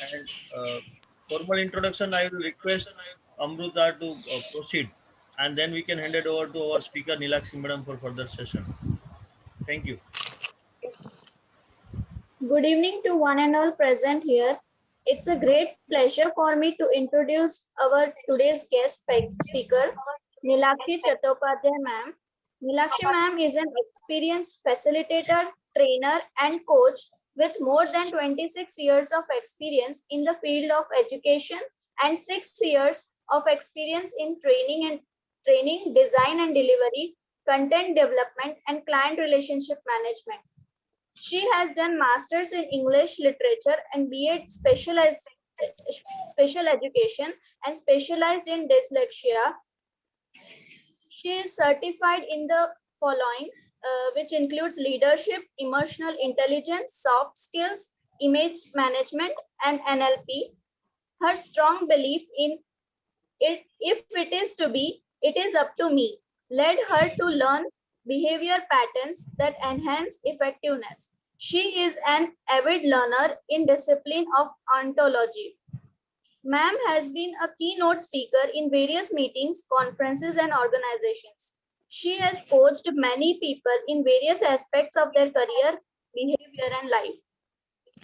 And formal introduction, I will request Amruta to proceed, and then we can hand it over to our speaker Nilakshi Madam for further session. Thank you. Good evening to one and all present here. It's a great pleasure for me to introduce our today's guest speaker, Nilakshi Chattopadhyay ma'am. Nilakshi ma'am is an experienced facilitator, trainer, and coach with more than 26 years of experience in the field of education and 6 years of experience in training, design and delivery, content development, and client relationship management. She has done masters in English literature and BA special education and specialized in dyslexia. She is certified in the following, which includes leadership, emotional intelligence, soft skills, image management, and NLP. Her strong belief in it, if it is to be, it is up to me, led her to learn behavior patterns that enhance effectiveness. She is an avid learner in discipline of ontology. Ma'am has been a keynote speaker in various meetings, conferences, and organizations. She has coached many people in various aspects of their career, behavior, and life.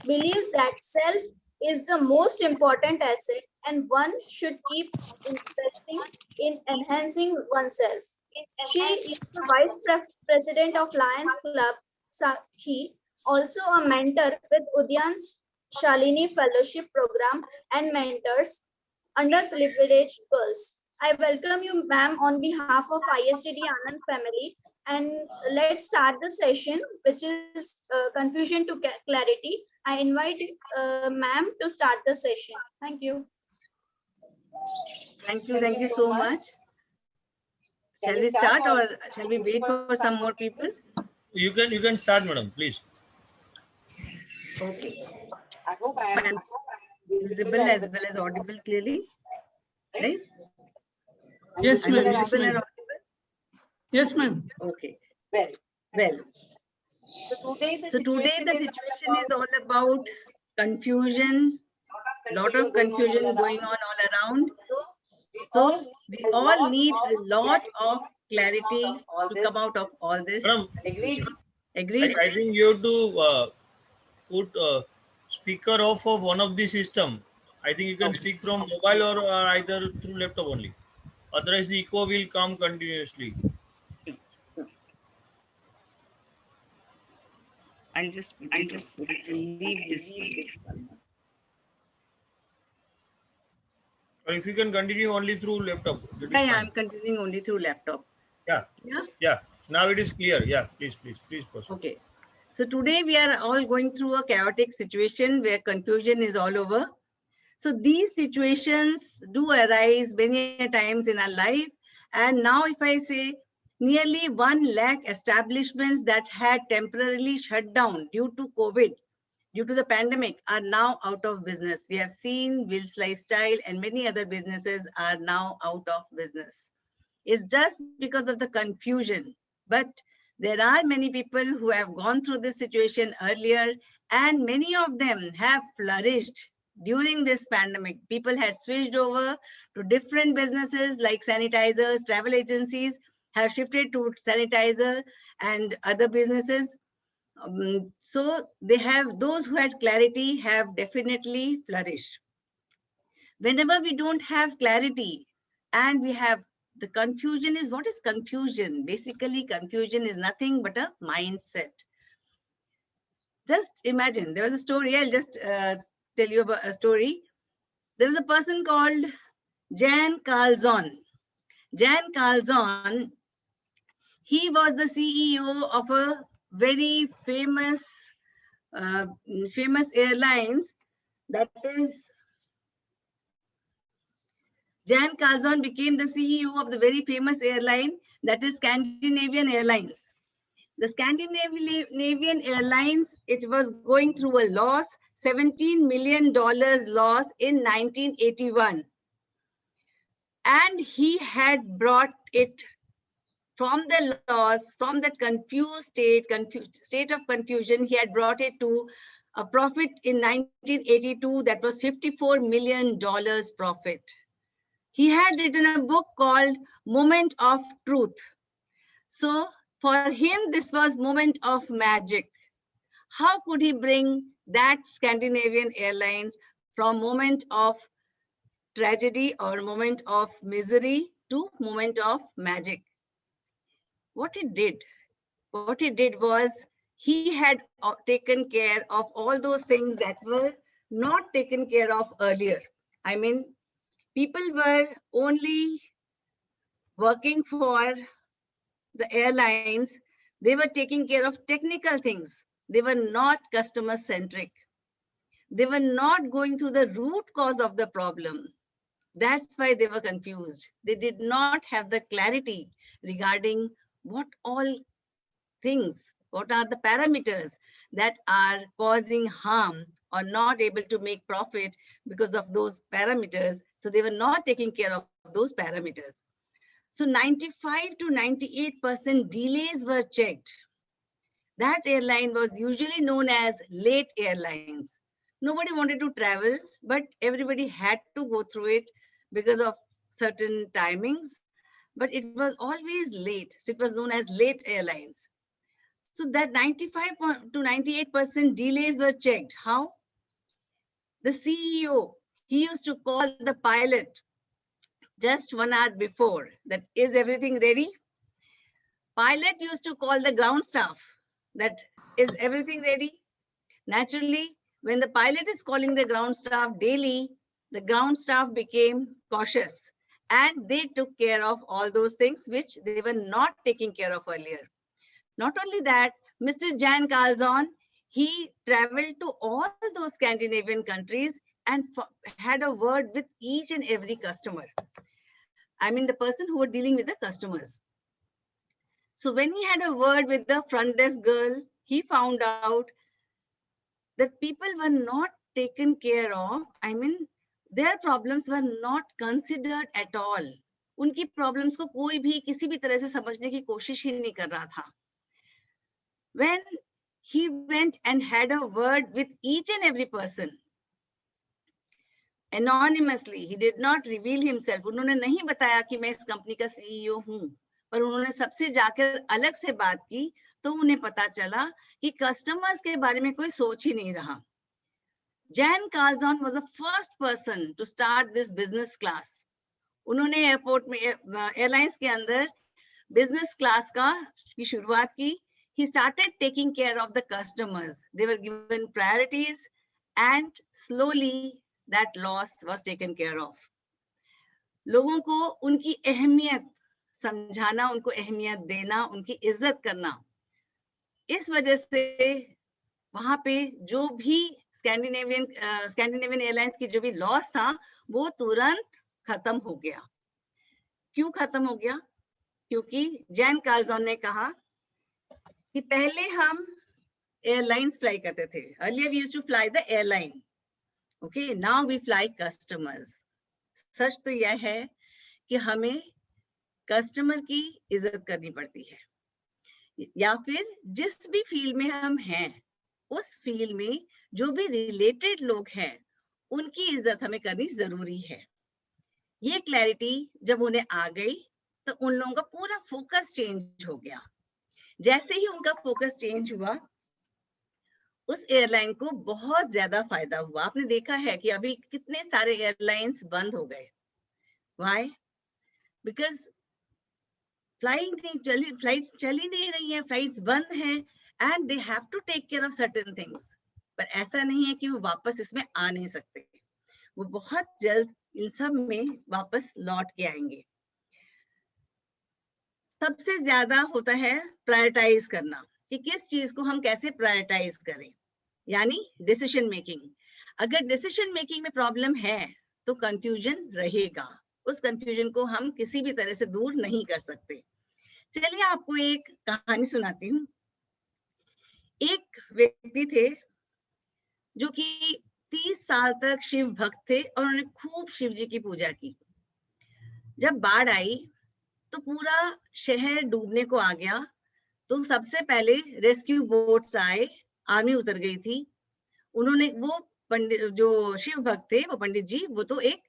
Believes that self is the most important asset and one should keep investing in enhancing oneself. She is the president of Lions Club, Sakhi, also a mentor with Udyan's Shalini Fellowship Program and mentors underprivileged girls. I welcome you, ma'am, on behalf of ISTD Anand family. And let's start the session, which is confusion to clarity. I invite ma'am to start the session. Thank you. Thank you so much. Shall we start or shall we wait for some more people? You can start, madam, please. Okay. I hope I am visible as well as audible clearly, right? Yes, ma'am. Yes, Visible and ma'am. audible? Yes, ma'am. Okay. Well. So today the situation is all about confusion, lot of confusion going on all around. So we all need a lot of clarity to come out of all this. Madam, Agreed? I think you have to put speaker off of one of the system. I think you can speak from mobile or either through laptop only. Otherwise, the echo will come continuously. I'll just leave this. Or if you can continue only through laptop. Yeah, I'm continuing only through laptop. Yeah. Now it is clear. Yeah, please proceed. Okay. So today we are all going through a chaotic situation where confusion is all over. So these situations do arise many times in our life. And now if I say nearly 1 lakh establishments that had temporarily shut down due to COVID, due to the pandemic, are now out of business. We have seen Will's Lifestyle and many other businesses are now out of business. It's just because of the confusion. But there are many people who have gone through this situation earlier, and many of them have flourished during this pandemic. People had switched over to different businesses like sanitizers, travel agencies have shifted to sanitizer and other businesses. So they have, those who had clarity have definitely flourished. Whenever we don't have clarity and we have the confusion is, what is confusion? Basically, confusion is nothing but a mindset. Just imagine, there was a story, I'll just tell you about a story. There was a person called Jan Carlzon. Jan Carlzon, he was the CEO of a very famous airline, that is, Jan Carlzon became the CEO of the very famous airline, that is Scandinavian Airlines. The Scandinavian Airlines, it was going through a loss, $17 million loss in 1981. And he had brought it from the loss, from that confused state of confusion, he had brought it to a profit in 1982 that was $54 million profit. He had written a book called Moment of Truth. So for him, this was moment of magic. How could he bring that Scandinavian Airlines from moment of tragedy or moment of misery to moment of magic? What he did was he had taken care of all those things that were not taken care of earlier. I mean, people were only working for the airlines. They were taking care of technical things. They were not customer centric. They were not going through the root cause of the problem. That's why they were confused. They did not have the clarity regarding what all things, what are the parameters that are causing harm or not able to make profit because of those parameters. So they were not taking care of those parameters. So 95 to 98% delays were checked. That airline was usually known as late airlines. Nobody wanted to travel, but everybody had to go through it because of certain timings. But it was always late. So it was known as late airlines. So that 95 to 98% delays were checked. How? The CEO, he used to call the pilot just 1 hour before that, is everything ready? Pilot used to call the ground staff that, is everything ready? Naturally, when the pilot is calling the ground staff daily, the ground staff became cautious and they took care of all those things which they were not taking care of earlier. Not only that, Mr. Jan Carlzon, he traveled to all those Scandinavian countries and had a word with each and every customer. I mean, the person who were dealing with the customers. So when he had a word with the front desk girl, he found out that people were not taken care of. I mean, their problems were not considered at all. उनकी problems को कोई भी किसी भी तरह से समझने की कोशिश ही नहीं कर रहा था. When he went and had a word with each and every person, anonymously, he did not reveal himself. उन्होंने नहीं बताया कि मैं इस कंपनी का CEO हूँ, पर उन्होंने सबसे जाकर अलग से बात की, तो उन्हें पता चला कि कस्टमर्स के बारे में कोई सोच ही नहीं रहा. Jan Carlzon was the first person to start this business class. उन्होंने एयरपोर्ट में एयरलाइंस के अंदर बिजनेस क्लास का की शुरुआत की. He started taking care of the customers. They were given priorities and slowly that loss was taken care of. लोगों को उनकी अहमियत समझाना, उनको अहमियत देना, उनकी इज्जत करना. इस वजह से वहां पे जो भी स्कैंडिनेवियन एयरलाइंस की जो भी लॉस था वो तुरंत खत्म हो गया. क्यों खत्म हो गया? क्योंकि जैन कार्लजॉन ने कहा कि पहले हम एयरलाइंस फ्लाई करते थे. Earlier we used to fly the airline. Okay, now we fly customers. सच तो यह है कि हमें कस्टमर की इज्जत करनी पड़ती है, या फिर जिस भी फील्ड में हम हैं उस फील्ड में जो भी रिलेटेड लोग हैं उनकी इज्जत हमें करनी जरूरी है. ये क्लैरिटी जब उन्हें आ गई तो उन लोगों का पूरा फोकस चेंज हो गया. जैसे ही उनका फोकस चेंज हुआ, उस एयरलाइन को बहुत ज्यादा फायदा हुआ. आपने देखा है कि अभी कितने सारे एयरलाइंस बंद हो गए. व्हाई? बिकॉज फ्लाइट्स चली नहीं रही हैं, फ्लाइट्स बंद हैं and they have to take care of certain things. पर ऐसा नहीं है कि वो वापस इसमें आ नहीं सकते. वो बहुत जल्द इन सब में वापस लौट के आएंगे. सबसे ज्यादा होता है प्रायोरिटाइज करना, कि किस चीज को हम कैसे प्रायोरिटाइज करें, यानी डिसीजन मेकिंग. अगर डिसीजन मेकिंग में प्रॉब्लम है तो कंफ्यूजन रहेगा. उस कंफ्यूजन को हम किसी भी तरह से दूर नहीं कर सकते. चलिए आपको एक कहानी सुनाती हूँ. एक व्यक्ति थे जो कि 30 साल तक शिव भक्त थे और उन्होंने खूब शिव जी की पूजा की. जब बाढ़ आई तो पूरा शहर डूबने को आ गया. तो सबसे पहले रेस्क्यू बोट्स आए, आर्मी उतर गई थी उन्होंने वो पंडित जो शिव भक्त थे, वो पंडित जी, वो तो एक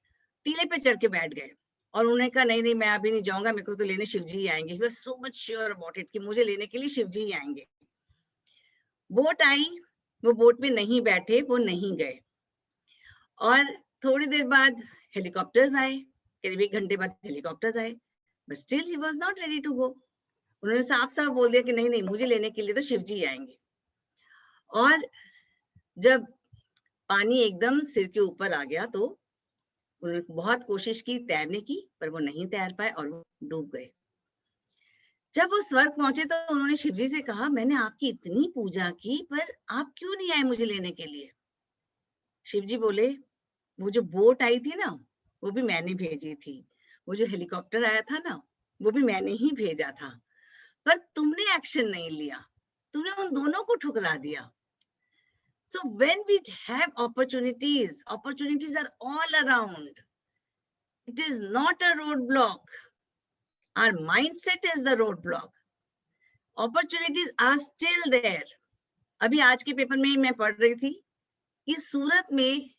टीले पे चढ़ के बैठ गए और उन्होंने कहा नहीं नहीं मैं अभी नहीं जाऊंगा, मेरे को तो लेने शिव जी ही आएंगे। He was so much sure about it कि मुझे लेने के लिए शिव जी ही आएंगे। बोट आई, वो बोट में नहीं बैठे, वो नहीं गए। और थोड़ी देर बाद हेलीकॉप्टर्स आए, करीब 1 घंटे बाद हेलीकॉप्टर्स आए, but still he was not ready to go. उन्होंने साफ साफ बोल दिया कि नहीं नहीं मुझे लेने के लिए तो शिव जी आएंगे। और जब पानी एकदम सिर के ऊपर आ गया तो उन्होंने बहुत कोशिश की तैरने की, पर वो नहीं तैर पाए और वो डूब गए। जब वो स्वर्ग पहुंचे तो उन्होंने शिवजी से कहा मैंने आपकी इतनी पूजा की पर आप क्यों नहीं आए मुझे लेने के लिए? शिवजी बोले वो जो बोट आई थी ना वो भी मैंने भेजी थी, वो जो हेलीकॉप्टर आया था ना वो भी मैंने ही भेजा था, पर तुमने एक्शन नहीं लिया, तुमने उन दोनों को ठुकरा दिया। So when we have opportunities, opportunities are all around. It is not a roadblock. Our mindset is the roadblock. Opportunities are still there. अभी आज के पेपर में मैं पढ़ रही थी कि सूरत में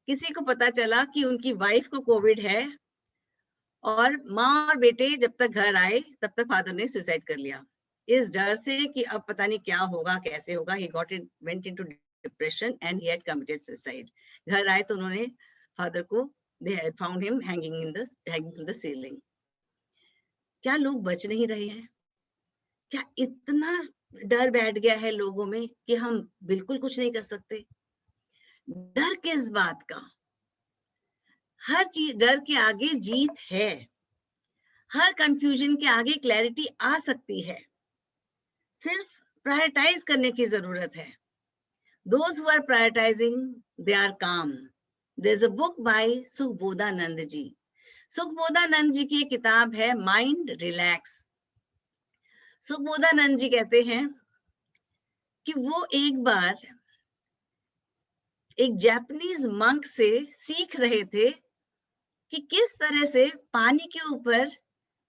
किसी को पता चला कि उनकी वाइफ को कोविड है और माँ और बेटे जब तक घर आए तब तक फादर ने सुसाइड कर लिया, इस डर से कि अब पता नहीं क्या होगा कैसे होगा। he went into depression and he had committed suicide. घर आए तो उन्होंने फादर को they had found him hanging from the ceiling. क्या लोग बच नहीं रहे हैं? क्या इतना डर बैठ गया है लोगों में कि हम बिल्कुल कुछ नहीं कर सकते? डर किस बात का? हर चीज, डर के आगे जीत है, हर कंफ्यूजन के आगे क्लैरिटी आ सकती है, सिर्फ प्रायोरिटाइज करने की जरूरत है। Those who are prioritizing, they are calm. There's a book by Sukhbodhanand ji. सुखबोधानंद जी की एक किताब है माइंड रिलैक्स। सुखबोधानंद जी कहते हैं कि वो एक बार एक जापानीज मंक से सीख रहे थे कि किस तरह से पानी के ऊपर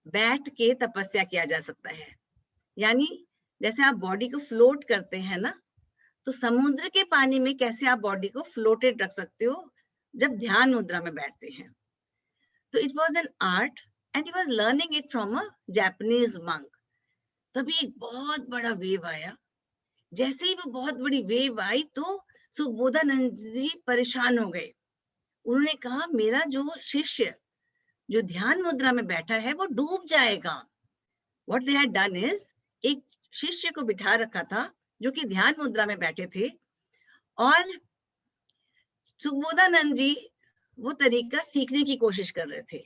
बैठ के तपस्या किया जा सकता है। यानी जैसे आप बॉडी को फ्लोट करते हैं ना, तो समुद्र के पानी में कैसे आप बॉडी को फ्लोटेड रख सकते हो जब ध्यान मुद्रा में बैठते हैं। तो it was an art and he was learning it from a Japanese monk. तभी एक बहुत बड़ा वेव आया। जैसे ही वो बहुत बड़ी वेव आई तो सुखबोधानंद जी परेशान हो गए। उन्होंने कहा मेरा जो शिष्य जो ध्यान मुद्रा में बैठा है वो डूब जाएगा। What they had done is, एक शिष्य को बिठा रखा था जो कि ध्यान मुद्रा में बैठे थे और सुखबोधानंद जी वो तरीका सीखने की कोशिश कर रहे थे।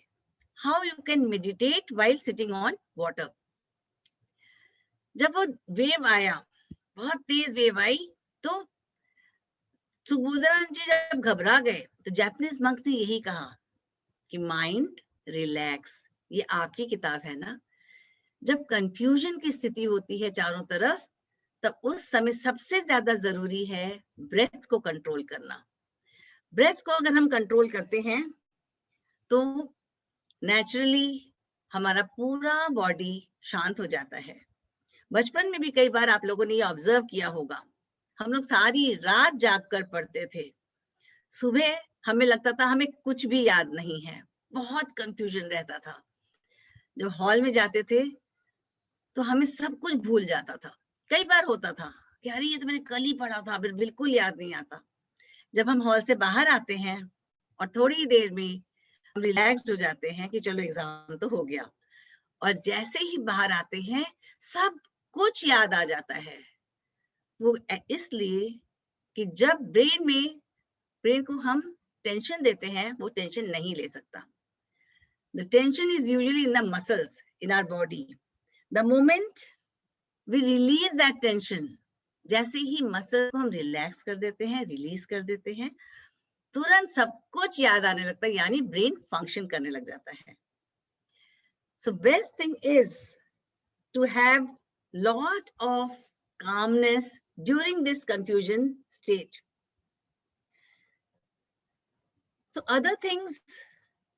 How you can meditate while sitting on water. जब वो वेव आया, बहुत तेज वेव आई, तो सुखबोधानंद जी जब घबरा गए तो जापानीज मंक ने यही कहा कि माइंड रिलैक्स। ये आपकी किताब है ना, जब कंफ्यूजन की स्थिति होती है चारों तरफ, तब उस समय सबसे ज्यादा जरूरी है ब्रेथ को कंट्रोल करना। ब्रेथ को अगर हम कंट्रोल करते हैं तो नेचुरली हमारा पूरा बॉडी शांत हो जाता है। बचपन में भी कई बार आप लोगों ने ये ऑब्जर्व किया होगा, हम लोग सारी रात जाग कर पढ़ते थे, सुबह हमें लगता था हमें कुछ भी याद नहीं है, बहुत कंफ्यूजन रहता था। जब हॉल में जाते थे तो हमें सब कुछ भूल जाता था। कई बार होता था कि अरे ये तो मैंने कल ही पढ़ा था, फिर बिल्कुल याद नहीं आता। जब हम हॉल से बाहर आते हैं और थोड़ी देर में हम रिलैक्स्ड हो जाते हैं कि चलो एग्जाम तो हो गया, और जैसे ही बाहर आते हैं सब कुछ याद आ जाता है। वो इसलिए कि जब ब्रेन को हम टेंशन देते हैं, वो टेंशन नहीं ले सकता। The tension is usually in the muscles in our body. The moment we release that tension, जैसे ही मसल को हम रिलैक्स कर देते हैं, रिलीज कर देते हैं, तुरंत सब कुछ याद आने लगता है, यानी ब्रेन फंक्शन करने लग जाता है। So best thing is to have lot of calmness during this confusion state. So other things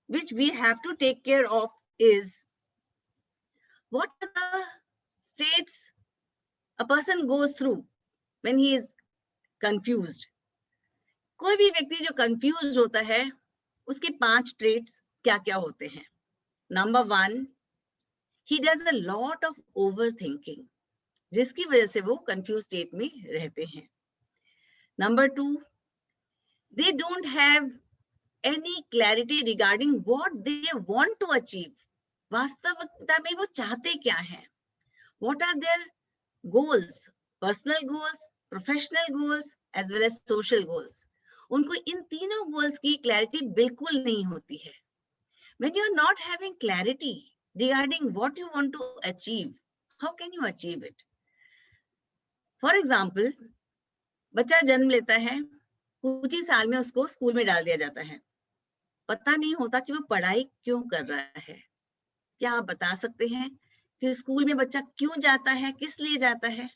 which we have to take care of is, what are the states a person goes through when he is confused. कोई भी व्यक्ति जो confused होता है उसके 5 traits क्या क्या होते हैं? Number 1, he does a lot of overthinking, जिसकी वजह से वो confused state में रहते हैं. Number 2, they don't have any clarity regarding what they want to achieve. वास्तविकता में वो चाहते क्या हैं? What are their goals? Personal goals, professional goals, as well as social goals. उनको इन तीनों goals की clarity बिल्कुल नहीं होती है. When you are not having clarity regarding what you want to achieve, how can you achieve it? For example, बच्चा जन्म लेता है, कुछ ही साल में उसको स्कूल में डाल दिया जाता है. पता नहीं होता कि वो पढ़ाई क्यों कर रहा है. क्या आप बता सकते हैं कि स्कूल में बच्चा क्यों जाता है, किस लिए जाता है?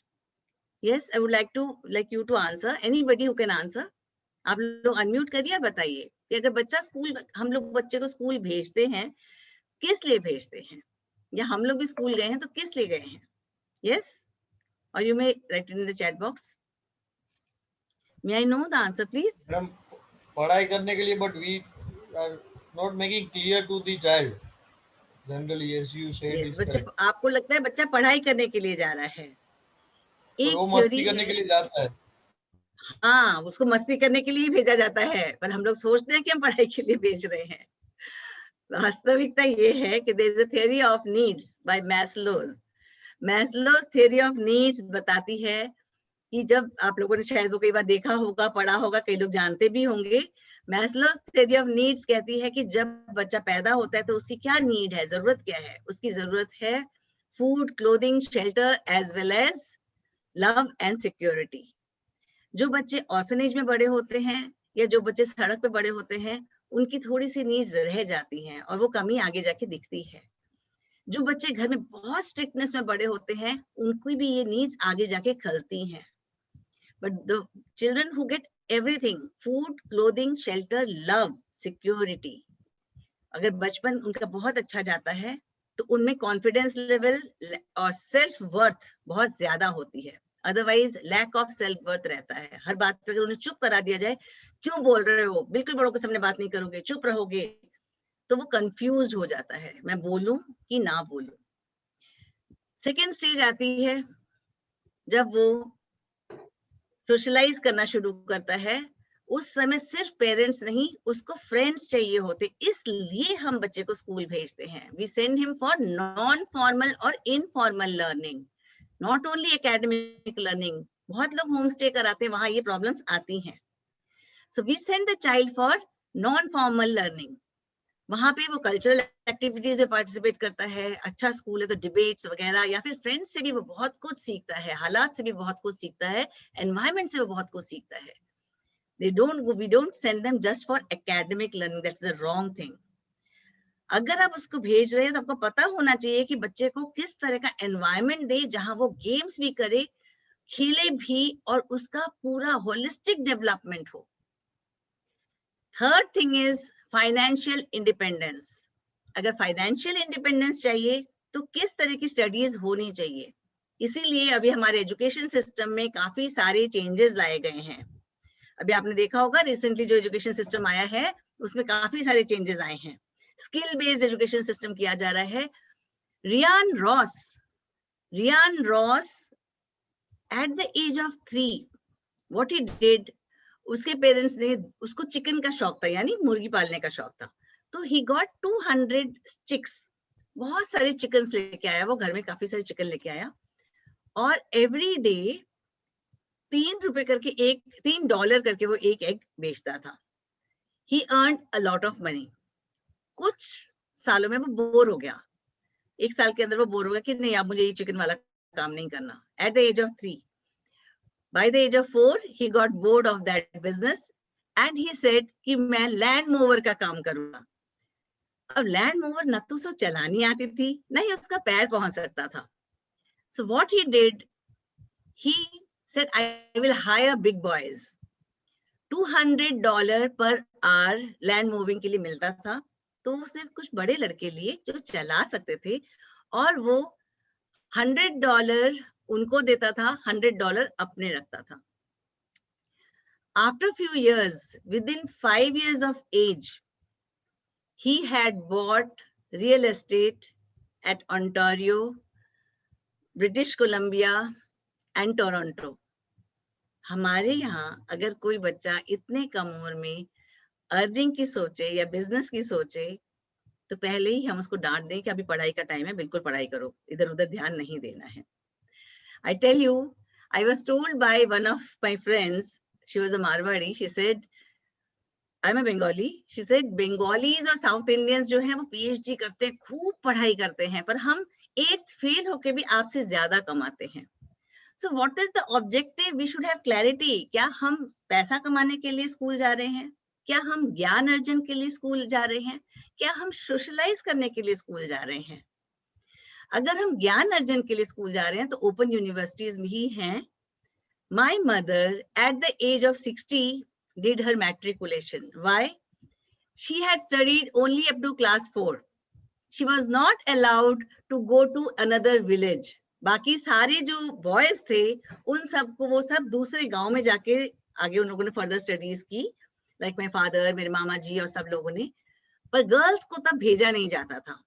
Yes, I would like you to answer. Anybody who can answer. आप लोग अनम्यूट करिए और बताइए कि अगर बच्चा स्कूल, हम लोग बच्चे को स्कूल भेजते हैं, किस लिए भेजते हैं? या हम लोग भी स्कूल गए हैं तो किस लिए गए हैं? Yes, or you may write it in the chat box. May I know the answer, please? हम पढ़ाई करने के लिए, but we are not making clear to the child. Generally, as you said, Yes, is बच्चे, correct. आपको लगता है बच्चा पढ़ाई करने के लिए जा रहा है. और एक वो मस्ती theory करने है, के लिए जाता है. हाँ, उसको मस्ती करने के लिए भेजा जाता है, पर हम लोग सोचते हैं कि हम पढ़ाई के लिए भेज रहे हैं. वास्तविकता ये है कि there is a theory of needs by Maslow's. Maslow's theory of needs बताती है कि जब आप लोगों ने शायद वो कई बार देखा होगा, पढ़ा होगा, कई लोग जानते भी होंगे. Maslow's theory of needs कहती है कि जब बच्चा पैदा होता है तो उसकी क्या नीड है, जरूरत क्या है? उसकी जरूरत है food, clothing, shelter, as well as love and security. जो बच्चे ऑर्फनेज में बड़े होते हैं या जो बच्चे सड़क पे बड़े होते हैं, उनकी थोड़ी सी नीड्स रह जाती हैं और वो कमी आगे जाके दिखती है. जो बच्चे घर में बहुत स्ट्रिक्टनेस में बड़े होते हैं, उनकी भी ये नीड्स आगे जाके खलती हैं. But the children who get everything, food, clothing, shelter, love, security, अगर बचपन उनका बहुत अच्छा जाता है तो उनमें कॉन्फिडेंस लेवल और सेल्फ वर्थ बहुत ज्यादा होती है. Otherwise lack of self worth रहता है. हर बात पे अगर उन्हें चुप करा दिया जाए, क्यों बोल रहे हो, बिल्कुल बड़ों के सामने बात नहीं करोगे, चुप रहोगे, तो वो कंफ्यूज हो जाता है, मैं बोलूं कि ना बोलूं. सेकेंड स्टेज आती है जब वो सोशलाइज करना शुरू करता है. उस समय सिर्फ पेरेंट्स नहीं, उसको फ्रेंड्स चाहिए होते, इसलिए हम बच्चे को स्कूल भेजते हैं. We send him for non formal और informal learning, not only academic learning. बहुत लोग होम स्टे कराते हैं, वहां ये प्रॉब्लम्स आती हैं. So we send the child for non formal learning. वहां पे वो कल्चरल एक्टिविटीज में पार्टिसिपेट करता है. अच्छा स्कूल है तो डिबेट्स वगैरह, या फिर फ्रेंड्स से भी वो बहुत कुछ सीखता है, हालात से भी बहुत कुछ सीखता है, एनवायरमेंट से वो बहुत कुछ सीखता है. we don't send them just for academic learning. That's the wrong thing. अगर आप उसको भेज रहे हैं तो आपको पता होना चाहिए कि बच्चे को किस तरह का एनवायरमेंट दे जहां वो गेम्स भी करे, खेले भी और उसका पूरा होलिस्टिक डेवलपमेंट हो. Third thing is financial independence. अगर फाइनेंशियल इंडिपेंडेंस चाहिए तो किस तरह की स्टडीज होनी चाहिए. इसीलिए अभी हमारे एजुकेशन सिस्टम में काफी सारे चेंजेस लाए गए हैं. अभी आपने देखा होगा रिसेंटली जो एजुकेशन सिस्टम आया है उसमें काफी सारे चेंजेस आए हैं. स्किल बेस्ड एजुकेशन सिस्टम किया जा रहा है. Ryan Ross at the age of 3 what he did, उसके पेरेंट्स ने, उसको चिकन का शौक था, यानी मुर्गी पालने का शौक था, तो ही गॉट 200 चिक्स. बहुत सारे चिकन लेके आया, वो घर में काफी सारे चिकन लेके आया और एवरी डे $3 करके वो एक एग बेचता था. He earned a lot of money. कुछ सालों में वो बोर हो गया. 1 साल के अंदर वो बोर हो गया कि नहीं, अब मुझे ये चिकन वाला काम नहीं करना. At the age of 3, by the age of 4, he got bored of that business and he said कि मैं लैंड मूवर का काम करूंगा. अब लैंड मूवर न तो उसे चलानी आती थी, न ही उसका पैर पहुंच सकता था. So what he did, he said, I will hire big boys. $200 per hour land moving के लिए मिलता था, तो वो सिर्फ कुछ बड़े लड़के लिए जो चला सकते थे, और वो $100 उनको देता था, $100 अपने रखता था. After a few years, within 5 years of age, he had bought real estate at Ontario, British Columbia and Toronto. हमारे यहाँ अगर कोई बच्चा इतने कम उम्र में अर्निंग की सोचे या बिजनेस की सोचे तो पहले ही हम उसको डांट दें कि अभी पढ़ाई का टाइम है, बिल्कुल पढ़ाई करो, इधर उधर ध्यान नहीं देना है. I tell you, I was told by one of my friends, she was a Marwari, she said, I'm a Bengali, she said Bengalis और South Indians जो हैं वो PhD करते हैं, खूब पढ़ाई करते हैं, पर हम 8th फेल होके भी आपसे ज्यादा कमाते हैं. So what is the objective? We should have clarity. क्या हम पैसा कमाने के लिए स्कूल जा रहे हैं? क्या हम ज्ञान अर्जन के लिए स्कूल जा रहे हैं? क्या हम सोशलाइज करने के लिए स्कूल जा रहे हैं? अगर हम ज्ञान अर्जन के लिए स्कूल जा रहे हैं तो ओपन यूनिवर्सिटीज भी हैं. My mother at the age of 60 did her matriculation. Why? She had studied only up to class 4. She was not allowed to go to another village. बाकी सारे जो बॉयज थे उन सबको वो सब दूसरे गांव में जाके आगे उन लोगों ने फर्दर स्टडीज की, लाइक माय फादर, मेरे मामा जी और सब लोगों ने. पर गर्ल्स को तब भेजा नहीं जाता था.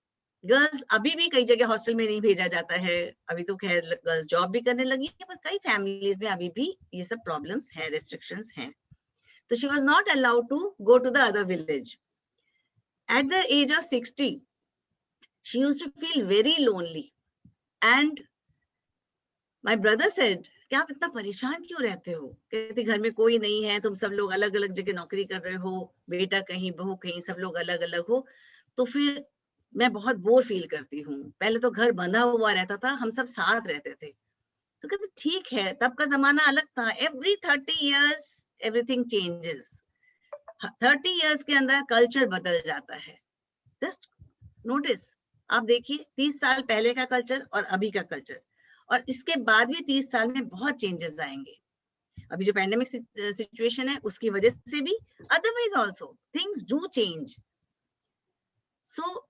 गर्ल्स अभी भी कई जगह हॉस्टल में नहीं भेजा जाता है. अभी तो खैर गर्ल्स जॉब भी करने लगी है, पर कई फैमिलीज में अभी भी ये सब प्रॉब्लम्स हैं, रेस्ट्रिक्शंस हैं. तो she was not allowed to go to the other village. At the age of 60 she used to feel very lonely and my brother said कि आप इतना परेशान क्यों रहते हो? कहते घर में कोई नहीं है, तुम सब लोग अलग अलग जगह नौकरी कर रहे हो, बेटा कहीं बहू कहीं, सब लोग अलग अलग हो, तो फिर मैं बहुत बोर फील करती हूँ. पहले तो घर बंधा हुआ रहता था, हम सब साथ रहते थे. तो कहते ठीक है, तब का जमाना अलग था. Every 30 years everything changes. 30 years के अंदर कल्चर बदल जाता है. जस्ट नोटिस, आप देखिए 30 साल पहले का कल्चर और अभी का कल्चर, और इसके बाद भी 30 साल में बहुत चेंजेस आएंगे. अभी जो पैंडेमिक सिचुएशन है उसकी वजह से भी, otherwise also things do change. So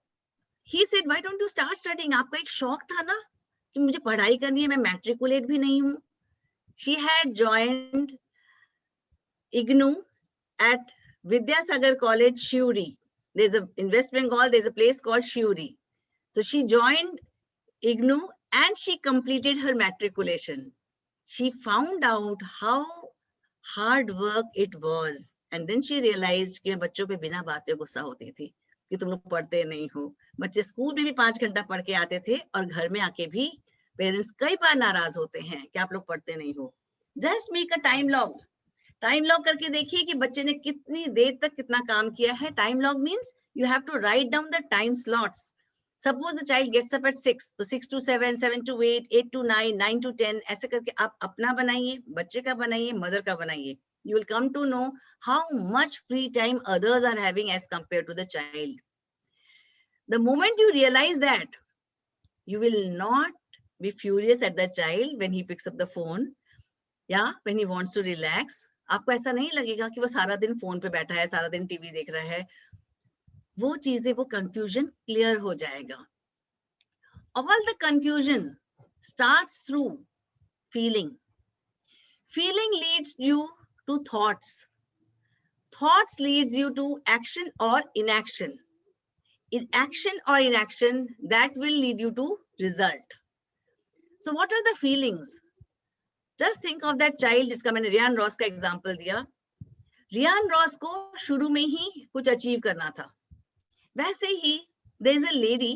he said why don't you start studying? आपका एक शौक था ना कि मुझे पढ़ाई करनी है, मैं मैट्रिकुलेट भी नहीं हूं. She had joined IGNOU at Vidyasagar college Shivri. there's a in West Bengal there's a place called Shiuri. So she joined IGNU and she completed her matriculation. She found out how hard work it was, and then she realized कि मैं बच्चों पे बिना बात पे गुस्सा होती थी कि तुम लोग पढ़ते नहीं हो. बच्चे स्कूल में भी 5 घंटा पढ़ के आते थे और घर में आके भी पेरेंट्स कई बार नाराज होते हैं कि आप लोग पढ़ते नहीं हो. Just make a time log. Time log करके देखिए कि बच्चे ने कितनी देर तक कितना काम किया है. Time log means you have to write down the time slots. Suppose the child gets up at 6, तो 6 to 7, 7 to 8, 8 to 9, 9 to 10, ऐसे करके आप अपना बनाइए, बच्चे का बनाइए, मदर का बनाइए. You will come to know how much free time others are having as compared to the child. The moment you realize that, you will not be furious at the child when he picks up the phone, yeah, when he wants to relax. आपको ऐसा नहीं लगेगा कि वो सारा दिन phone पे बैठा है, सारा दिन टीवी देख रहा है. वो चीजें, वो कंफ्यूजन क्लियर हो जाएगा. All the confusion starts through feeling. Feeling leads you to thoughts. Thoughts leads you to action or inaction. In action or inaction, that will lead you to result. So what are the feelings? Just think of that child जिसका मैंने Riyan Ross का example दिया. Riyan Ross को शुरू में ही कुछ achieve करना था. वैसे ही there's a lady,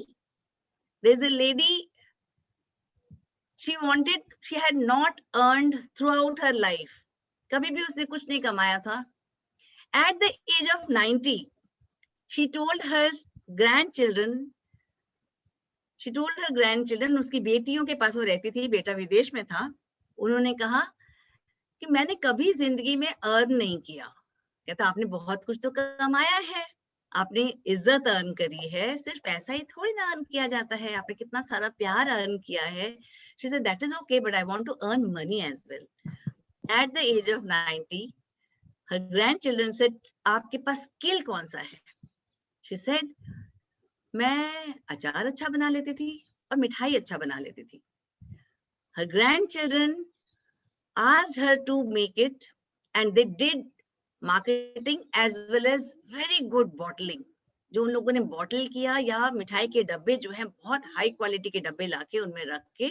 she had not earned throughout her life. कभी भी उसने कुछ नहीं कमाया था. At the age of 90, she told her grandchildren, उसकी बेटियों के पास वो रहती थी, बेटा विदेश में था. उन्होंने कहा कि मैंने कभी जिंदगी में अर्न नहीं किया. कहता आपने बहुत कुछ तो कमाया है, आपने इज्जत अर्न करी है, सिर्फ पैसा ही थोड़ी ना अर्न किया जाता है, आपने कितना सारा प्यार अर्न किया है. She said that is okay, but I want to earn money as well. At the age of 90, her grandchildren said, आपके पास स्किल कौन सा है? She said, मैं अचार अच्छा बना लेती थी और मिठाई अच्छा बना लेती थी. Her grandchildren asked her to make it and they did marketing as well as very good bottling. जो उन लोगों ने बॉटल किया या मिठाई के डब्बे जो हैं बहुत हाई क्वालिटी के डब्बे लाके उनमें रख के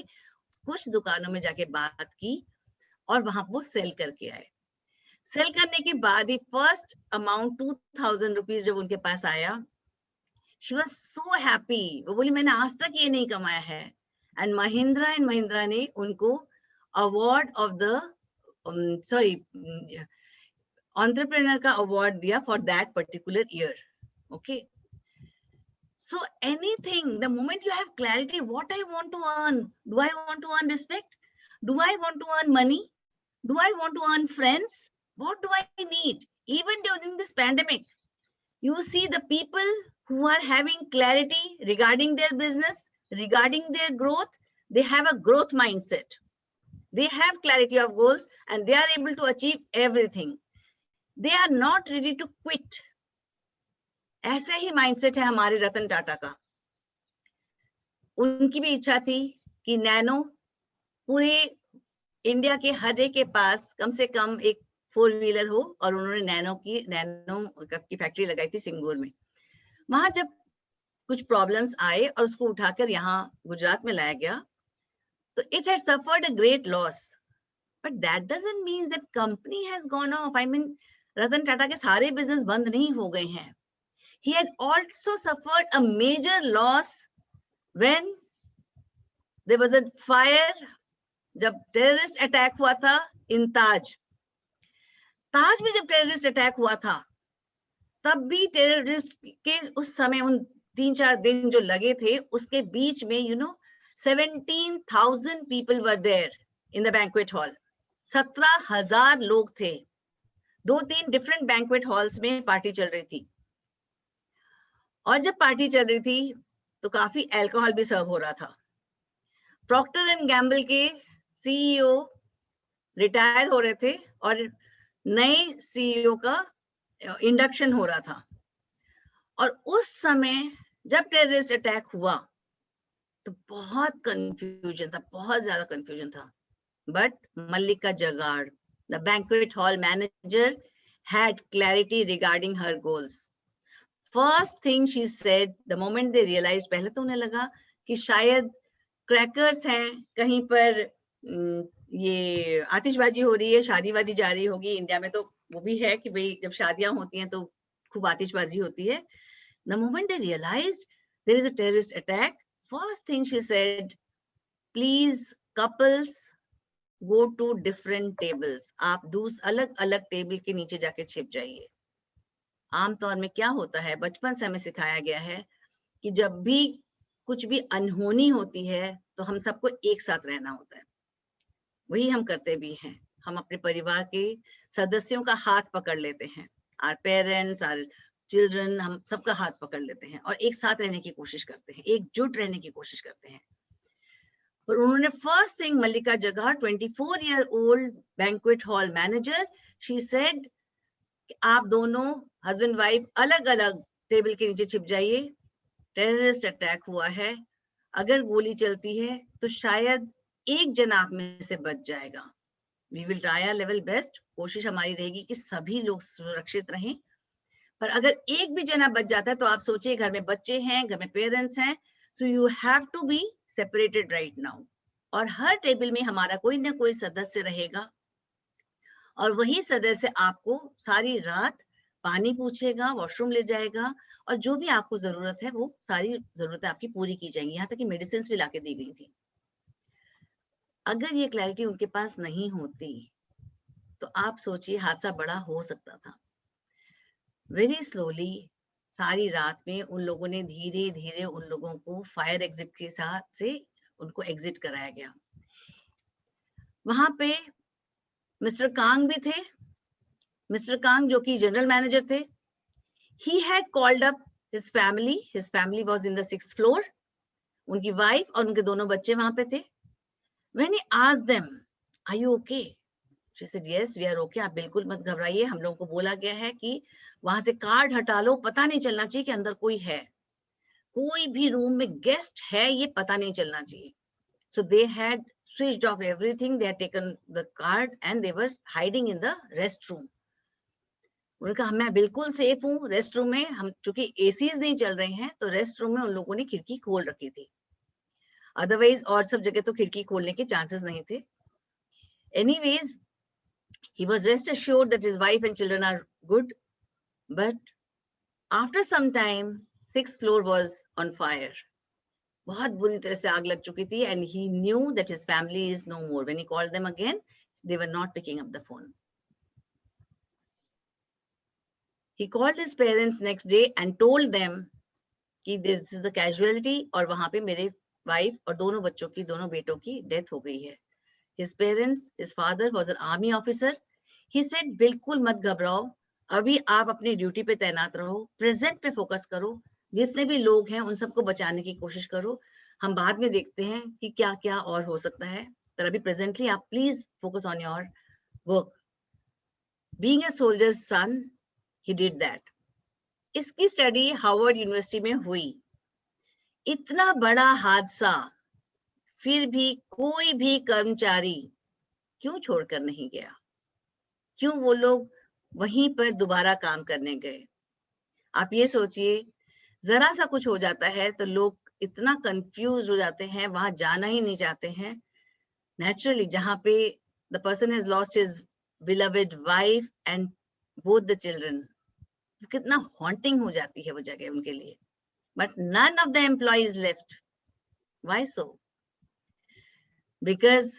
कुछ दुकानों में जाके बात की और वहां वो सेल करके आए. सेल करने के बाद ही फर्स्ट अमाउंट 2000 रुपीज जब उनके पास आया, शी वाज सो हैप्पी. वो बोली मैंने आज तक ये नहीं कमाया है. एंड महिंद्रा ने उनको अवार्ड ऑफ द एंटरप्रेन्योर का अवार्ड दिया for that particular year. Okay, so anything, the moment you have clarity what I want to earn, do I want to earn respect, do I want to earn money, do I want to earn friends, what do I need? Even during this pandemic, you see the people who are having clarity regarding their business, regarding their growth, they have a growth mindset, they have clarity of goals and they are able to achieve everything. They are not ready to quit. ऐसे ही mindset है हमारे रतन टाटा का. उनकी भी इच्छा थी कि nano पूरे इंडिया के हर एक के पास कम से कम एक 4 व्हीलर हो और उन्होंने नैनो की फैक्ट्री लगाई थी सिंगूर में. वहां जब कुछ प्रॉब्लम्स आए और उसको उठाकर यहाँ गुजरात में लाया गया तो it had suffered a great loss, but that doesn't mean that company has gone off. I mean Ratan Tata के सारे बिजनेस बंद नहीं हो गए हैं. He had also suffered a major loss when there was a fire, जब terrorist attack हुआ था in Taj. ताज में जब terrorist attack हुआ था तब भी terrorist के उस समय उन 3-4 दिन जो लगे थे उसके बीच में 17,000 people were there in the banquet hall. 17,000 लोग थे. 2-3 different banquet halls में पार्टी चल रही थी और जब पार्टी चल रही थी तो काफी अल्कोहल भी सर्व हो रहा था. प्रॉक्टर एंड गैम्बल के सीईओ रिटायर हो रहे थे और नए सीईओ का इंडक्शन हो रहा था. और उस समय जब टेररिस्ट अटैक हुआ तो बहुत कंफ्यूजन था, बहुत ज्यादा कंफ्यूजन था. But Mallika Jagad, the banquet hall manager, had clarity regarding her goals. First thing she said, the moment they realized, पहले तो उन्हें लगा कि शायद क्रैकर्स हैं कहीं पर, ये आतिशबाजी हो रही है, शादी वादी जा रही होगी. इंडिया में तो वो भी है कि भाई जब शादियां होती हैं तो खूब आतिशबाजी होती है. The moment they realized there is a terrorist attack, first thing she said, please couples go to different tables. आप अलग अलग टेबल के नीचे जाके छिप जाइए. आमतौर में क्या होता है, बचपन से हमें सिखाया गया है कि जब भी कुछ भी अनहोनी होती है तो हम सबको एक साथ रहना होता है. वही हम करते भी हैं. हम अपने परिवार के सदस्यों का हाथ पकड़ लेते हैं, आवर पेरेंट्स, आवर चिल्ड्रन, हम सबका हाथ पकड़ लेते हैं और एक साथ रहने की कोशिश करते हैं, एकजुट रहने की कोशिश करते हैं. पर उन्होंने first thing, Mallika Jagad, 24-year-old banquet hall manager, she said आप दोनों हस्बैंड वाइफ अलग अलग टेबल के नीचे छिप जाइए. टेररिस्ट अटैक हुआ है, अगर गोली चलती है तो शायद एक जना आप में से बच जाएगा. We will try our level best. कोशिश हमारी रहेगी कि सभी लोग सुरक्षित रहें, पर अगर एक भी जना बच जाता है तो आप सोचिए घर में बच्चे हैं, घर में पेरेंट्स हैं. So you have to be separated right now. और हर टेबल में हमारा कोई ना कोई सदस्य रहेगा और वही सदस्य आपको सारी रात पानी पूछेगा, वॉशरूम ले जाएगा और जो भी आपको जरूरत है वो सारी जरूरतें आपकी पूरी की जाएंगी. यहाँ तक कि मेडिसिन भी लाके दी गई थी. अगर ये क्लैरिटी उनके पास नहीं होती तो आप सोचिए हादसा बड़ा हो सकता था. वेरी स्लोली सारी रात में उन लोगों ने धीरे धीरे उन लोगों को फायर एग्जिट के साथ से उनको एग्जिट कराया गया. वहां पे मिस्टर कांग भी थे. मिस्टर कांग जो कि जनरल मैनेजर थे, he had called up his family. His family was in the 6th floor. उनकी वाइफ और उनके दोनों बच्चे वहां पे थे. When he asked them, are you okay? She said, yes, we are okay. आप बिल्कुल मत घबराइए. हम लोगों को बोला गया है कि वहां से कार्ड हटा लो, पता नहीं चलना चाहिए कि अंदर कोई है. कोई भी रूम में गेस्ट है ये पता नहीं चलना चाहिए. So they had switched off everything. They had taken the card and they were hiding in the restroom. उन्होंने कहा मैं बिल्कुल सेफ हूँ रेस्ट रूम में, हम चूंकि एसीज नहीं चल रहे हैं तो रेस्ट रूम में उन लोगों ने खिड़की खोल रखी थी, अदरवाइज और सब जगह तो खिड़की खोलने के चांसेस नहीं थे. Anyways, he was rest assured that his wife and children are good, but after some time 6th floor was on fire. बहुत बुरी तरह से आग लग चुकी थी and he knew that his family is no more. When he called them again, they were not picking up the phone. He called his parents next day and told them कि this is the casualty और वहां पे मेरे wife और दोनों बच्चों की, दोनों बेटों की डेथ हो गई है. His parents, his father was an army officer. He said बिल्कुल मत घबराओ, अभी आप अपनी ड्यूटी पे तैनात रहो, प्रेजेंट पे फोकस करो, जितने भी लोग हैं उन सबको बचाने की कोशिश करो, हम बाद में देखते हैं कि क्या क्या और हो सकता है, पर अभी प्रेजेंटली आप please focus on your work. Being a soldier's son, he did that. इसकी स्टडी हार्वर्ड यूनिवर्सिटी में हुई. इतना बड़ा हादसा फिर भी कोई भी कर्मचारी क्यों छोड़कर नहीं गया, क्यों वो लोग वहीं पर दोबारा काम करने गए. आप ये सोचिए, जरा सा कुछ हो जाता है तो लोग इतना कंफ्यूज हो जाते हैं, वहां जाना ही नहीं चाहते हैं. नेचुरली जहां पे the person has lost his beloved wife and both the children, कितना हॉन्टिंग हो जाती है वो जगह उनके लिए. But none of the employees left. Why so? Because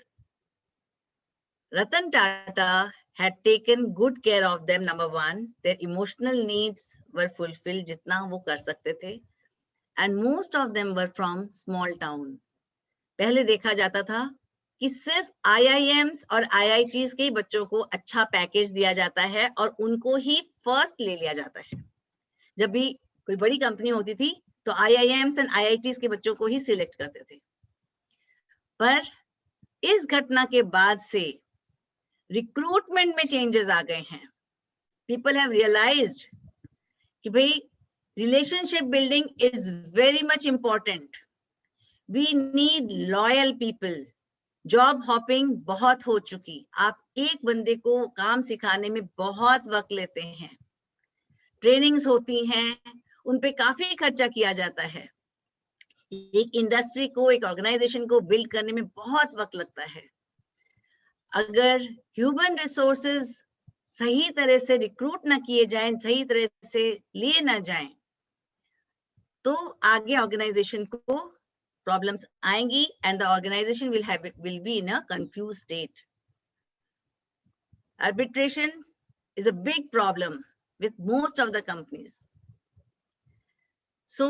Ratan Tata had taken good care of them. Number one, their emotional needs were fulfilled जितना वो कर सकते थे, and most of them were from small town. पहले देखा जाता था कि सिर्फ IIMs और IITs के बच्चों को अच्छा पैकेज दिया जाता है और उनको ही फर्स्ट ले लिया जाता है. जब भी कोई बड़ी कंपनी होती थी तो IIMs and IITs के बच्चों को ही सिलेक्ट करते थे. पर इस घटना के बाद से रिक्रूटमेंट में चेंजेस आ गए हैं. पीपल हैव रियलाइज्ड कि भाई relationship building is very much important. We need loyal people. Job hopping बहुत हो चुकी. आप एक बंदे को काम सिखाने में बहुत वक्त लेते हैं, ट्रेनिंग्स होती हैं, उन पे काफी खर्चा किया जाता है. एक इंडस्ट्री को, एक ऑर्गेनाइजेशन को बिल्ड करने में बहुत वक्त लगता है. अगर ह्यूमन रिसोर्सेज सही तरह से रिक्रूट ना किए जाएं, सही तरह से लिए ना जाएं, तो आगे ऑर्गेनाइजेशन को प्रॉब्लम्स आएंगी and the organization will be in a confused state. Arbitration is a big problem with most of the companies. So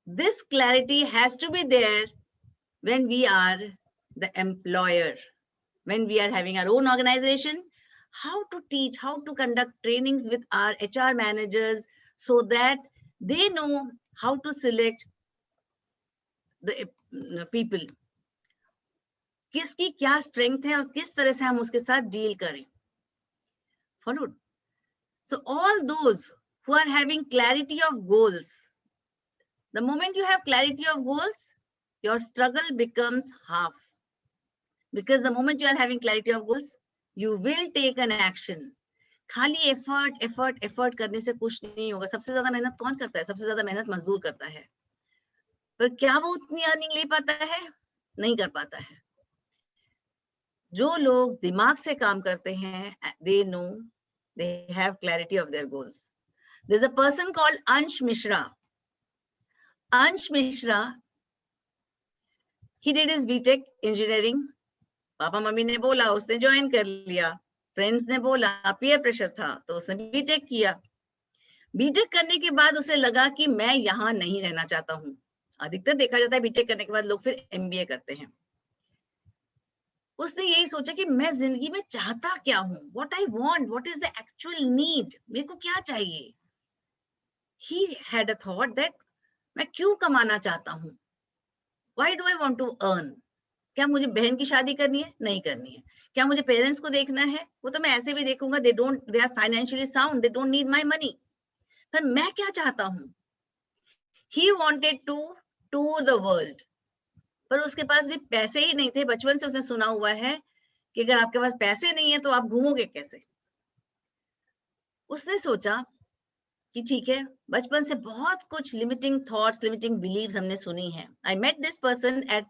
this clarity has to be there when we are the employer. When we are having our own organization, how to teach, how to conduct trainings with our HR managers so that they know how to select the people. किसकी क्या strength है और किस तरह से हम उसके साथ deal करें. Followed. So all those who are having clarity of goals, the moment you have clarity of goals, your struggle becomes half. Because the moment you are having clarity of goals, you will take an action. खाली effort करने से कुछ नहीं होगा. सबसे ज्यादा मेहनत कौन करता है? सबसे ज्यादा मेहनत मजदूर करता है. पर क्या वो उतनी अर्निंग ले पाता है? नहीं कर पाता है. जो लोग दिमाग से काम करते हैं, they know, they have clarity of their goals. There's a person called Ansh Mishra. Ansh Mishra, he did his BTech engineering. Papa mummy ने बोला, उसने ज्वाइन कर लिया. फ्रेंड्स ने बोला, पीयर प्रेशर था, तो उसने बीटेक किया. बीटेक करने के बाद उसे लगा कि मैं यहाँ नहीं रहना चाहता हूँ. अधिकतर देखा जाता है बीटेक करने के बाद लोग फिर MBA करते हैं. उसने यही सोचा कि मैं जिंदगी में चाहता क्या हूँ, what I want, what is the actual need, मेरे को क्या चाहिए. He had a thought that मैं क्यों कमाना चाहता हूँ, why do I want to earn. क्या मुझे बहन की शादी करनी है? नहीं करनी है. क्या मुझे पेरेंट्स को देखना है? वो तो मैं ऐसे भी देखूंगा, they are financially sound, they don't need my money. पर मैं क्या चाहता हूँ? He wanted to tour the world. पर उसके पास भी पैसे ही नहीं थे। बचपन से उसने सुना हुआ है कि अगर आपके पास पैसे नहीं है तो आप घूमोगे कैसे। उसने सोचा कि ठीक है, बचपन से बहुत कुछ लिमिटिंग थॉट्स, लिमिटिंग बिलीव्स हमने सुनी है। I met this person at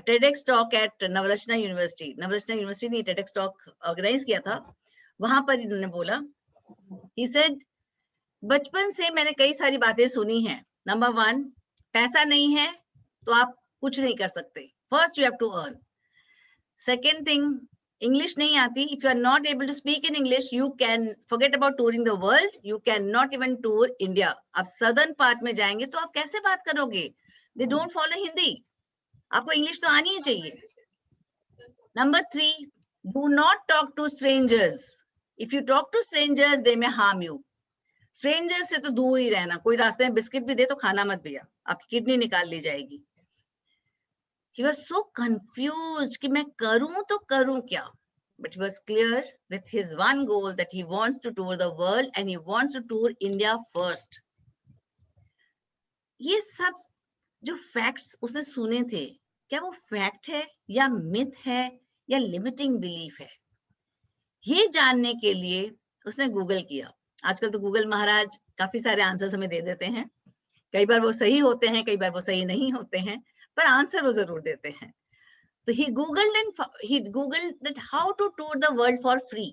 TEDx talk at Navratna university. Navratna university ने TEDx टॉक ऑर्गेनाइज किया था। वहां पर इन्होंने बोला, he said, बचपन से मैंने कई सारी बातें सुनी हैं। नंबर 1, पैसा नहीं है तो आप कुछ नहीं कर सकते। First you have to earn. Second thing, English नहीं आती, if you are not able to speak in English, you can forget about touring the world, you can not even tour India. आप सदर्न पार्ट में जाएंगे तो आप कैसे बात करोगे? दे डोंट फॉलो हिंदी, आपको इंग्लिश तो आनी ही चाहिए। Number 3, do not talk to strangers. If you talk to strangers, they may harm you. Strangers से तो दूर ही रहना। कोई रास्ते में बिस्किट भी दे तो खाना मत भैया, आपकी किडनी निकाल ली जाएगी। He was so confused कि मैं करूं तो करूं क्या? But he was clear with his one goal that he wants to tour the world and he wants to tour India first. ये सब जो फैक्ट्स उसने सुने थे, क्या वो फैक्ट है या मिथ है या लिमिटिंग बिलीफ है? ये जानने के लिए उसने गूगल किया। आजकल तो गूगल महाराज काफी सारे आंसर्स हमें दे देते हैं। कई बार वो सही होते हैं, कई बार वो सही नहीं होते हैं, पर आंसर वो जरूर देते हैं। तो he googled that how to tour the world for free.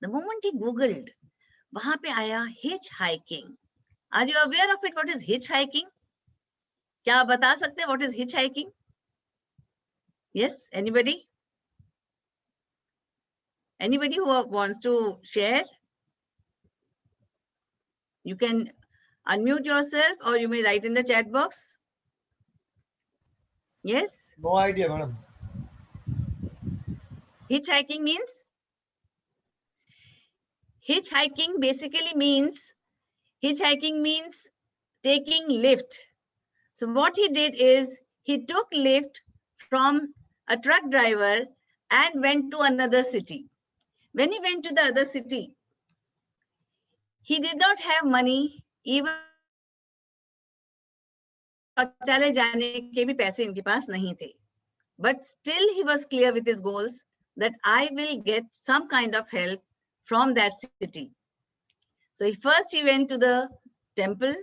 The moment he googled, वहां पे आया hitchhiking. Are you aware of it? What is hitchhiking? क्या आप बता सकते हैं what is hitchhiking? Yes, anybody? Anybody who wants to share? You can unmute yourself or you may write in the chat box. Yes? No idea, madam. Hitchhiking means? Hitchhiking basically means taking lift. So what he did is he took lift from a truck driver and went to another city. When he went to the other city, he did not have money, even चले जाने के भी पैसे इनके पास नहीं थे. But still he was clear with his goals that I will get some kind of help from that city. So first he went to the temple.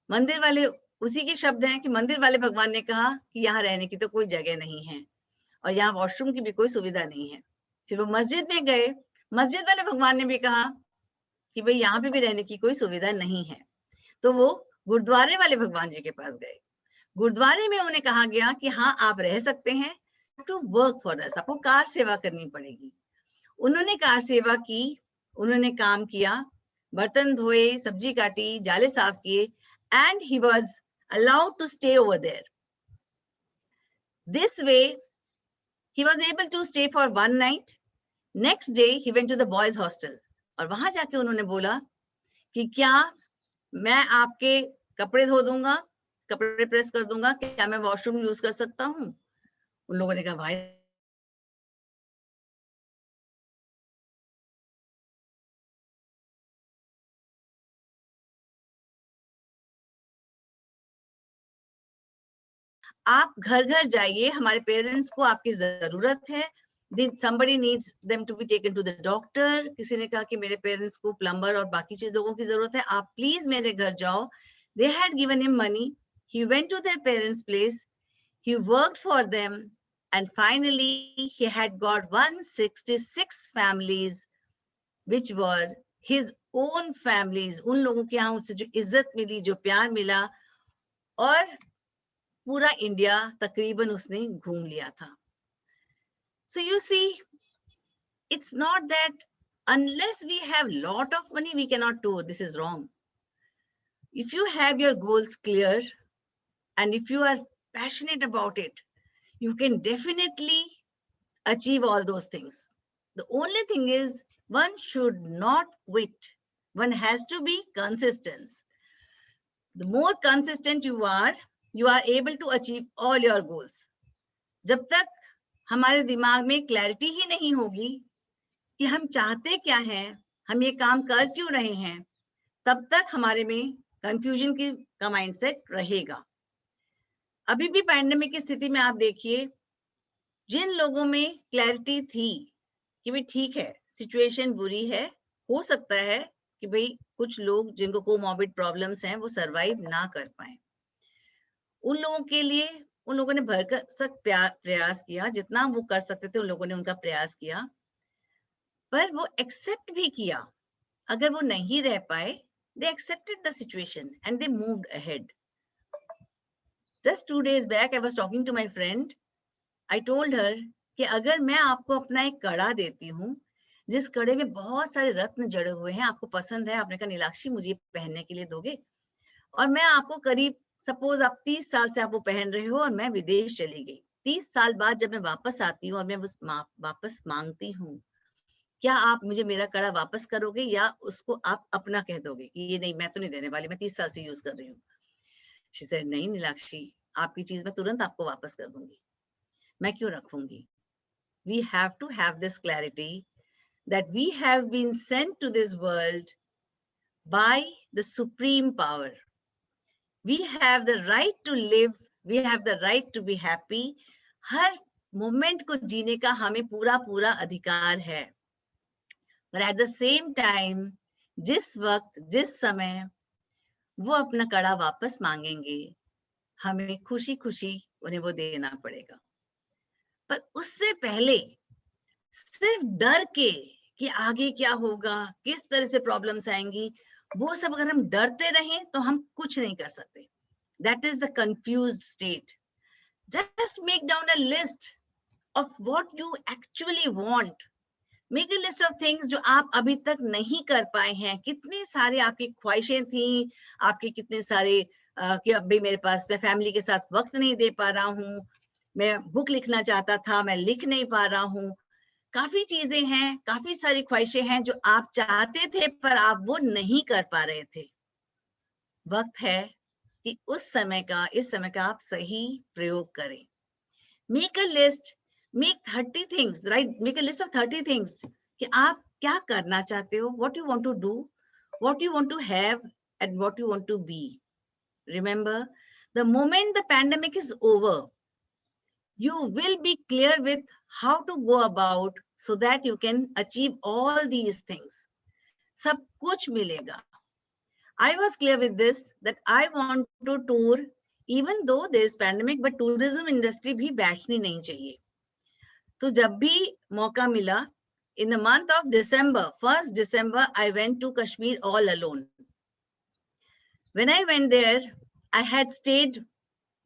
मंदिर वाले, उसी के शब्द हैं कि मंदिर वाले भगवान ने कहा कि यहाँ रहने की तो कोई जगह नहीं है और यहाँ वॉशरूम की भी कोई सुविधा नहीं है. फिर वो मस्जिद में गए, मस्जिद वाले भगवान ने भी कहा कि भाई यहाँ पे भी रहने की कोई सुविधा नहीं है. तो वो गुरुद्वारे वाले भगवान जी के पास गए. गुरुद्वारे में उन्हें कहा गया कि हाँ आप रह सकते हैं, टू वर्क फॉर अस, आपको कार सेवा करनी पड़ेगी. उन्होंने कार सेवा की, उन्होंने काम किया, बर्तन धोए, सब्जी काटी, जाले साफ किए, and he was allowed to stay over there. This way he was able to stay for one night. Next day he went to the boys hostel और वहां जाके उन्होंने बोला कि क्या मैं आपके कपड़े धो दूंगा, कपड़े प्रेस कर दूंगा, क्या मैं वॉशरूम यूज कर सकता हूँ? उन लोगों ने कहा भाई आप घर घर जाइए, हमारे पेरेंट्स को आपकी जरूरत है. Somebody needs them to be taken to the doctor. किसी ने कहा कि मेरे पेरेंट्स को प्लम्बर और बाकी चीज लोगों की जरूरत है, आप प्लीज मेरे घर जाओ. They had given him money. He went to their parents' place. He worked for them, and finally he had got 166 families, which were his own families. उन लोगों के यहाँ उनसे जो इज्जत मिली, जो प्यार मिला, और पूरा इंडिया तकरीबन उसने घूम लिया था. So you see, it's not that unless we have lot of money, we cannot tour. This is wrong. If you have your goals clear and if you are passionate about it, you can definitely achieve all those things. The only thing is one should not quit. One has to be consistent. The more consistent you are able to achieve all your goals. जब तक हमारे दिमाग में clarity ही नहीं होगी कि हम चाहते क्या हैं, हम ये काम कर क्यों रहे हैं, तब तक हमारे में कंफ्यूजन का माइंडसेट रहेगा. अभी भी पैंडेमिक की स्थिति में आप देखिए, जिन लोगों में क्लैरिटी थी कि भाई ठीक है, सिचुएशन बुरी है, हो सकता है कि भाई कुछ लोग जिनको कोमॉर्बिड प्रॉब्लम्स हैं वो सरवाइव ना कर पाए, उन लोगों के लिए उन लोगों ने भरसक प्रयास किया, जितना वो कर सकते थे उन लोगों ने उनका प्रयास किया, पर वो एक्सेप्ट भी किया। अगर वो नहीं रह पाए, they accepted the situation and they moved ahead. Just 2 days back, I was talking to my friend. I told her कि अगर मैं आपको अपना एक कड़ा देती हूँ, जिस कड़े में बहुत सारे रत्न जड़े हुए हैं, आपको पसंद है, आपने कहा नीलाक्षी मुझे पहनने के लिए दोगे, और मैं आपको करीब सपोज आप 30 साल से आप वो पहन रहे हो और मैं विदेश चली गई, 30 साल बाद जब मैं वापस आती हूँ और मैं वापस मांगती हूँ, क्या आप मुझे मेरा कड़ा वापस करोगे या उसको आप अपना कह दोगे कि ये नहीं, मैं तो नहीं देने वाली, मैं 30 साल से यूज कर रही हूँ? She said, नहीं नीलाक्षी, आपकी चीज मैं तुरंत आपको वापस कर दूंगी, मैं क्यों रखूंगी? We have to have this clarity that we have been sent to this world by the supreme power. We have the right to live, we have the right to be happy. Her moment को जीने का हमें पूरा पूरा अधिकार है, but at the same time, जिस वक्त जिस समय वो अपना कड़ा वापस मांगेंगे, हमें खुशी खुशी उन्हें वो देना पड़ेगा। पर उससे पहले सिर्फ डर के कि आगे क्या होगा, किस तरह से प्रॉब्लम्स आएंगी, वो सब अगर हम डरते रहें तो हम कुछ नहीं कर सकते। That is the confused state. Just make down a list of what you actually want. Make a list of things जो आप अभी तक नहीं कर पाए हैं। कितने सारे आपकी ख्वाहिशें थी, आपके कितने सारे कि अभी मेरे पास, मैं फैमिली के साथ वक्त नहीं दे पा रहा हूँ, मैं बुक लिखना चाहता था, मैं लिख नहीं पा रहा हूँ, काफी चीजें हैं, काफी सारी ख्वाहिशें हैं जो आप चाहते थे पर आप वो नहीं कर पा रहे थे। वक्त है कि उस समय का, इस समय का आप सही प्रयोग करें। Make a list, make 30 things, right? Make a list of 30 things कि आप क्या करना चाहते हो, what you want to do, what you want to have, and what you want to be. Remember, the moment the pandemic is over, you will be clear with how to go about so that you can achieve all these things. सब कुछ मिलेगा. I was clear with this that I want to tour even though there is pandemic, but tourism industry भी बैठनी नहीं चाहिए. तो जब भी मौका मिला, in the month of December, 1st December, I went to Kashmir all alone. When I went there, I had stayed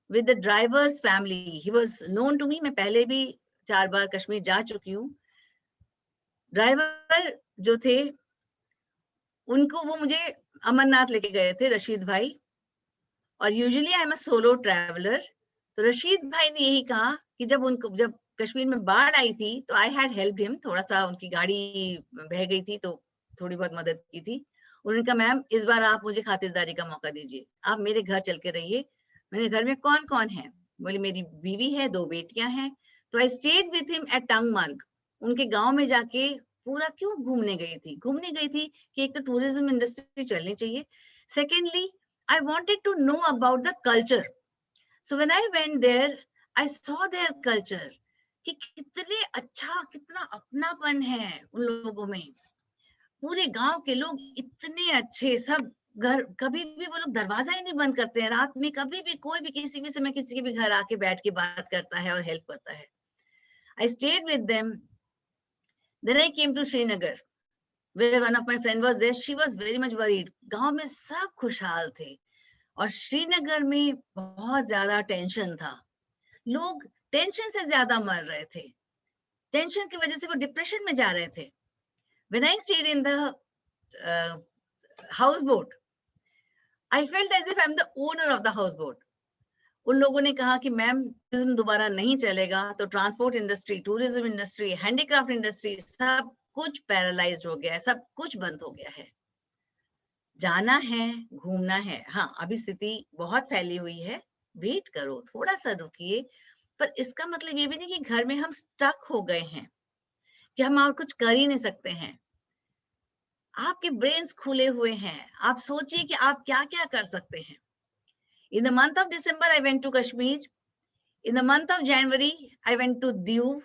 with the driver's family. He was known to me. मैं पहले भी 4 बार कश्मीर जा चुकी हूँ. ड्राइवर जो थे, उनको वो मुझे अमरनाथ लेके गए थे, रशीद भाई. और usually I am a solo traveller. तो रशीद भाई ने यही कहा कि जब कश्मीर में बाढ़ आई थी तो आई हैड हेल्प्ड हिम. थोड़ा सा उनकी गाड़ी बह गई थी तो थोड़ी बहुत मदद की थी. उन्होंने कहा मैम इस बार आप मुझे खातिरदारी का मौका दीजिए, आप मेरे घर चल के रहिए. मेरे घर में कौन कौन है? बोले मेरी बीवी है, 2 बेटियां हैं. तो I stayed with him at Tangmarg. उनके गांव में जाके पूरा क्यों घूमने गई थी कि एक तो टूरिज्म इंडस्ट्री चलनी चाहिए, secondly I wanted to know about the culture. So when I went there, I saw their culture. कि कितने अच्छा, कितना अपनापन है उन लोगों में. पूरे गांव के लोग इतने अच्छे, सब घर, कभी भी वो लोग दरवाजा ही नहीं बंद करते हैं. रात में कभी भी कोई भी किसी भी समय किसी के भी घर आके बैठ के बात करता है और हेल्प करता है. I stayed with them. Then I came to Srinagar, where one of my friend was there. She was very much worried. गांव में सब खुशहाल थे और श्रीनगर में बहुत ज्यादा टेंशन था. लोग टेंशन से ज्यादा मर रहे थे. टेंशन की वजह से वो डिप्रेशन में जा रहे थे. When I stayed in the houseboat, I felt as if I'm the owner of the houseboat. उन लोगों ने कहा कि मैम टूरिज्म दोबारा नहीं चलेगा, तो transport industry, tourism industry, handicraft industry, सब कुछ पैरालाइज्ड हो गया है, सब कुछ बंद हो गया है. जाना है, घूमना है. हाँ, अभी स्थिति बहुत फैली हुई है, वेट करो, थोड़ा सा रुकिए. पर इसका मतलब ये भी नहीं कि घर में हम स्टक हो गए हैं, कि हम और कुछ कर ही नहीं सकते हैं. आपके ब्रेन्स खुले हुए हैं, आप सोचिए कि आप क्या क्या कर सकते हैं. In the month of December, I went to Kashmir. In the month of January, I went to Diu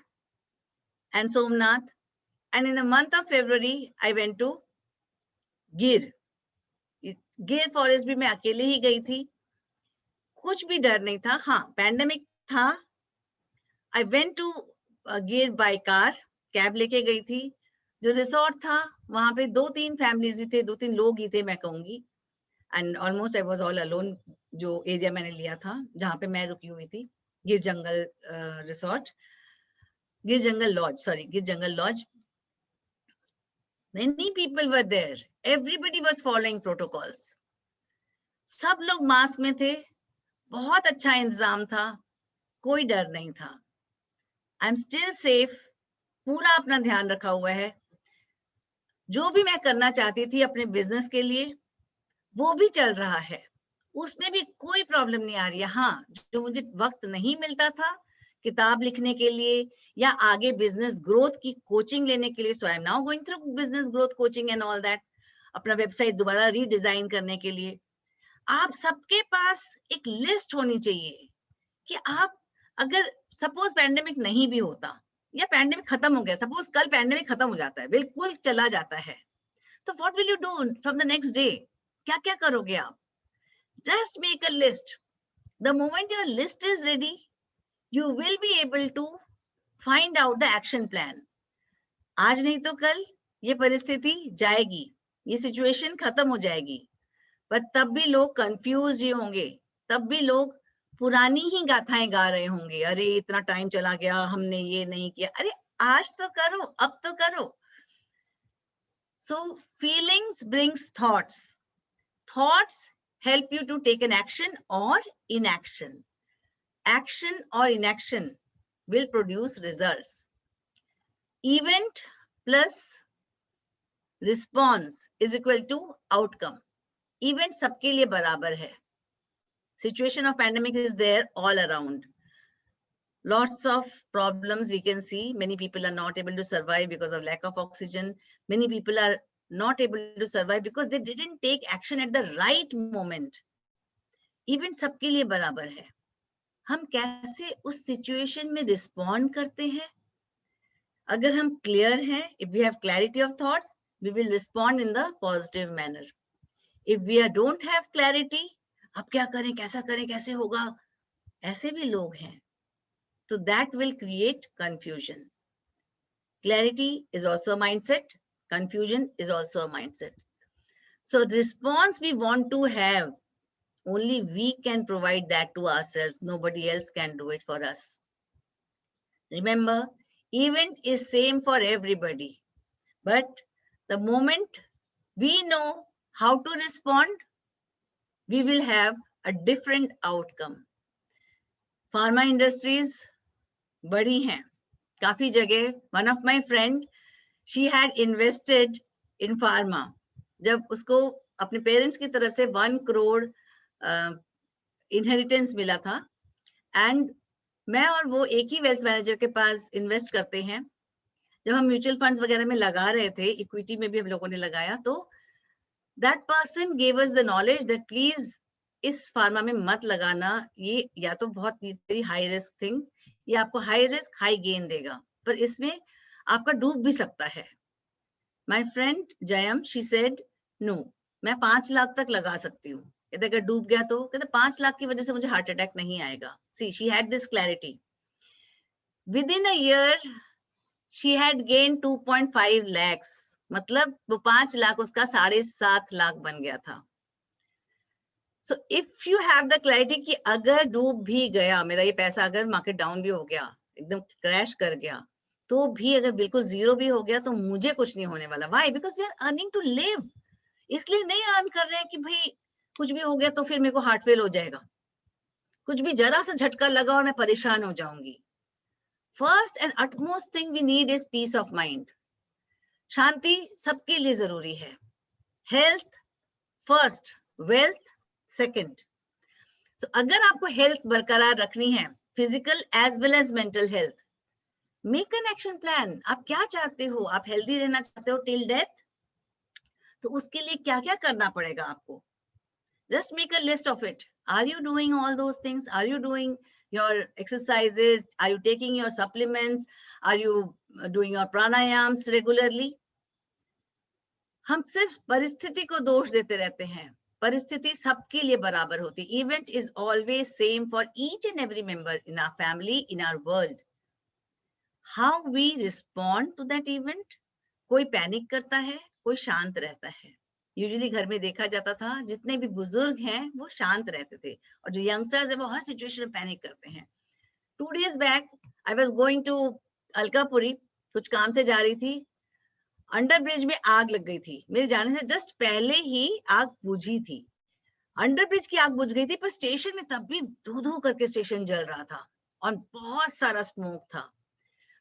and Somnath. And in the month of February, I went to Gir. गिर फॉरेस्ट भी मैं अकेले ही गई थी, कुछ भी डर नहीं था. हाँ, पैंडेमिक था. आई वेंट टू गिर बाय कार, कैब लेके गई थी. जो रिसोर्ट था वहां पे 2-3 फैमिलीज ही थे, 2-3 लोग ही थे मैं कहूंगी. And almost I was all alone. जो एरिया मैंने लिया था जहाँ पे मैं रुकी हुई थी, गिर जंगल रिसोर्ट, गिर जंगल लॉज, सॉरी, गिर जंगल laws. Many people were there. Everybody was following protocols. सब लोग मास्क में थे. बहुत अच्छा इंतजाम था. कोई डर नहीं था. I'm still safe. पूरा अपना ध्यान रखा हुआ है. जो भी मैं करना चाहती थी अपने बिजनेस के लिए, वो भी चल रहा है. उसमें भी कोई प्रॉब्लम नहीं आ रही है. हाँ, जो मुझे वक्त नहीं मिलता था किताब लिखने के लिए या आगे बिजनेस ग्रोथ की कोचिंग लेने के लिए, so I am now going through business growth coaching and all that. अपना वेबसाइट दोबारा रीडिजाइन करने के लिए आप सबके पास एक लिस्ट होनी चाहिए कि आप, अगर सपोज पैंडेमिक नहीं भी होता या पैंडेमिक खत्म हो गया, सपोज कल पैंडेमिक खत्म हो जाता है, बिल्कुल चला जाता है, तो what will you do from the next day? क्या क्या करोगे आप? Just make a list. The moment your list is ready, you will be able to find out the action plan. आज नहीं तो कल ये परिस्थिति जाएगी, ये सिचुएशन खत्म हो जाएगी, पर तब भी लोग कंफ्यूज ही होंगे, तब भी लोग पुरानी ही गाथाएं गा रहे होंगे. अरे इतना टाइम चला गया, हमने ये नहीं किया. अरे आज तो करो, अब तो करो. So feelings brings thoughts. Thoughts help you to take an action or inaction. Action or inaction will produce results. Event plus response is equal to outcome. Event सबके लिए बराबर है. Situation of pandemic is there all around. Lots of problems we can see. Many people are not able to survive because of lack of oxygen. Many people are not able to survive because they didn't take action at the right moment. Event सबके लिए बराबर है. हम कैसे उस situation में respond करते हैं? अगर हम क्लियर हैं, if we have clarity of thoughts, we will respond in the positive manner. If we don't have clarity, अब क्या करें, कैसा करें, कैसे होगा, ऐसे भी लोग हैं, तो that will create confusion. Clarity is also a mindset, confusion is also a mindset. So response we want to have, only we can provide that to ourselves. Nobody else can do it for us. Remember, event is same for everybody. But the moment we know how to respond, we will have a different outcome. Pharma industries बड़ी हैं, काफी जगह. One of my friend, she had invested in pharma. जब उसको अपने parents की तरफ से 1 crore इनहेरिटेंस मिला था, एंड मैं और वो एक ही वेल्थ मैनेजर के पास इन्वेस्ट करते हैं. जब हम म्यूचुअल फंड्स वगैरह में लगा रहे थे, इक्विटी में भी हम लोगों ने लगाया, तो that person gave us the knowledge that please इस फार्मा में मत लगाना, ये या तो बहुत वेरी हाई रिस्क थिंग, ये आपको हाई रिस्क हाई गेन देगा, पर इसमें आपका डूब भी सकता है. My friend Jayam, she said no, मैं 5 लाख तक लगा सकती हूँ. कहते अगर डूब गया तो, कहते 5 लाख की वजह से मुझे हार्ट अटैक नहीं आएगा. See, she had this clarity. Within a year she had gain 2.5 lakhs. मतलब वो 5 लाख उसका 7.5 लाख बन गया था. So if you have the clarity कि अगर डूब भी गया मेरा ये पैसा, अगर मार्केट डाउन भी हो गया, एकदम क्रैश कर गया, तो भी अगर बिल्कुल जीरो भी हो गया, तो मुझे कुछ नहीं होने वाला. Why? Because we are earning to live. इसलिए नहीं अर्न कर रहे हैं कि भाई कुछ भी हो गया तो फिर मेरे को हार्ट फेल हो जाएगा, कुछ भी जरा सा झटका लगा और मैं परेशान हो जाऊंगी. First and utmost thing we need is peace of mind. शांति सबके लिए जरूरी है. Health first, wealth second. So अगर आपको हेल्थ बरकरार रखनी है, physical as well as mental health, make an action plan. आप क्या चाहते हो? आप हेल्दी रहना चाहते हो टिल डेथ, तो उसके लिए क्या क्या करना पड़ेगा आपको? Just make a list of it. Are you doing all those things? Are you doing your exercises? Are you taking your supplements? Are you doing your pranayams regularly? हम सिर्फ परिस्थिति को दोष देते रहते हैं. परिस्थिति सबके लिए बराबर होती है. Event is always same for each and every member in our family, in our world. How we respond to that event? कोई पैनिक करता है, कोई शांत रहता है. यूजुअली घर में देखा जाता था जितने भी बुजुर्ग हैं वो शांत रहते थे, और जो यंगस्टर्स है वो हर सिचुएशन में पैनिक करते हैं. 2 days back I was going to Alkapuri, कुछ काम से जा रही थी. अंडर ब्रिज में आग लग गई थी. मेरे जाने से जस्ट पहले ही आग बुझी थी. अंडर ब्रिज की आग बुझ गई थी, पर स्टेशन में तब भी धू धू करके स्टेशन जल रहा था और बहुत सारा स्मोक था.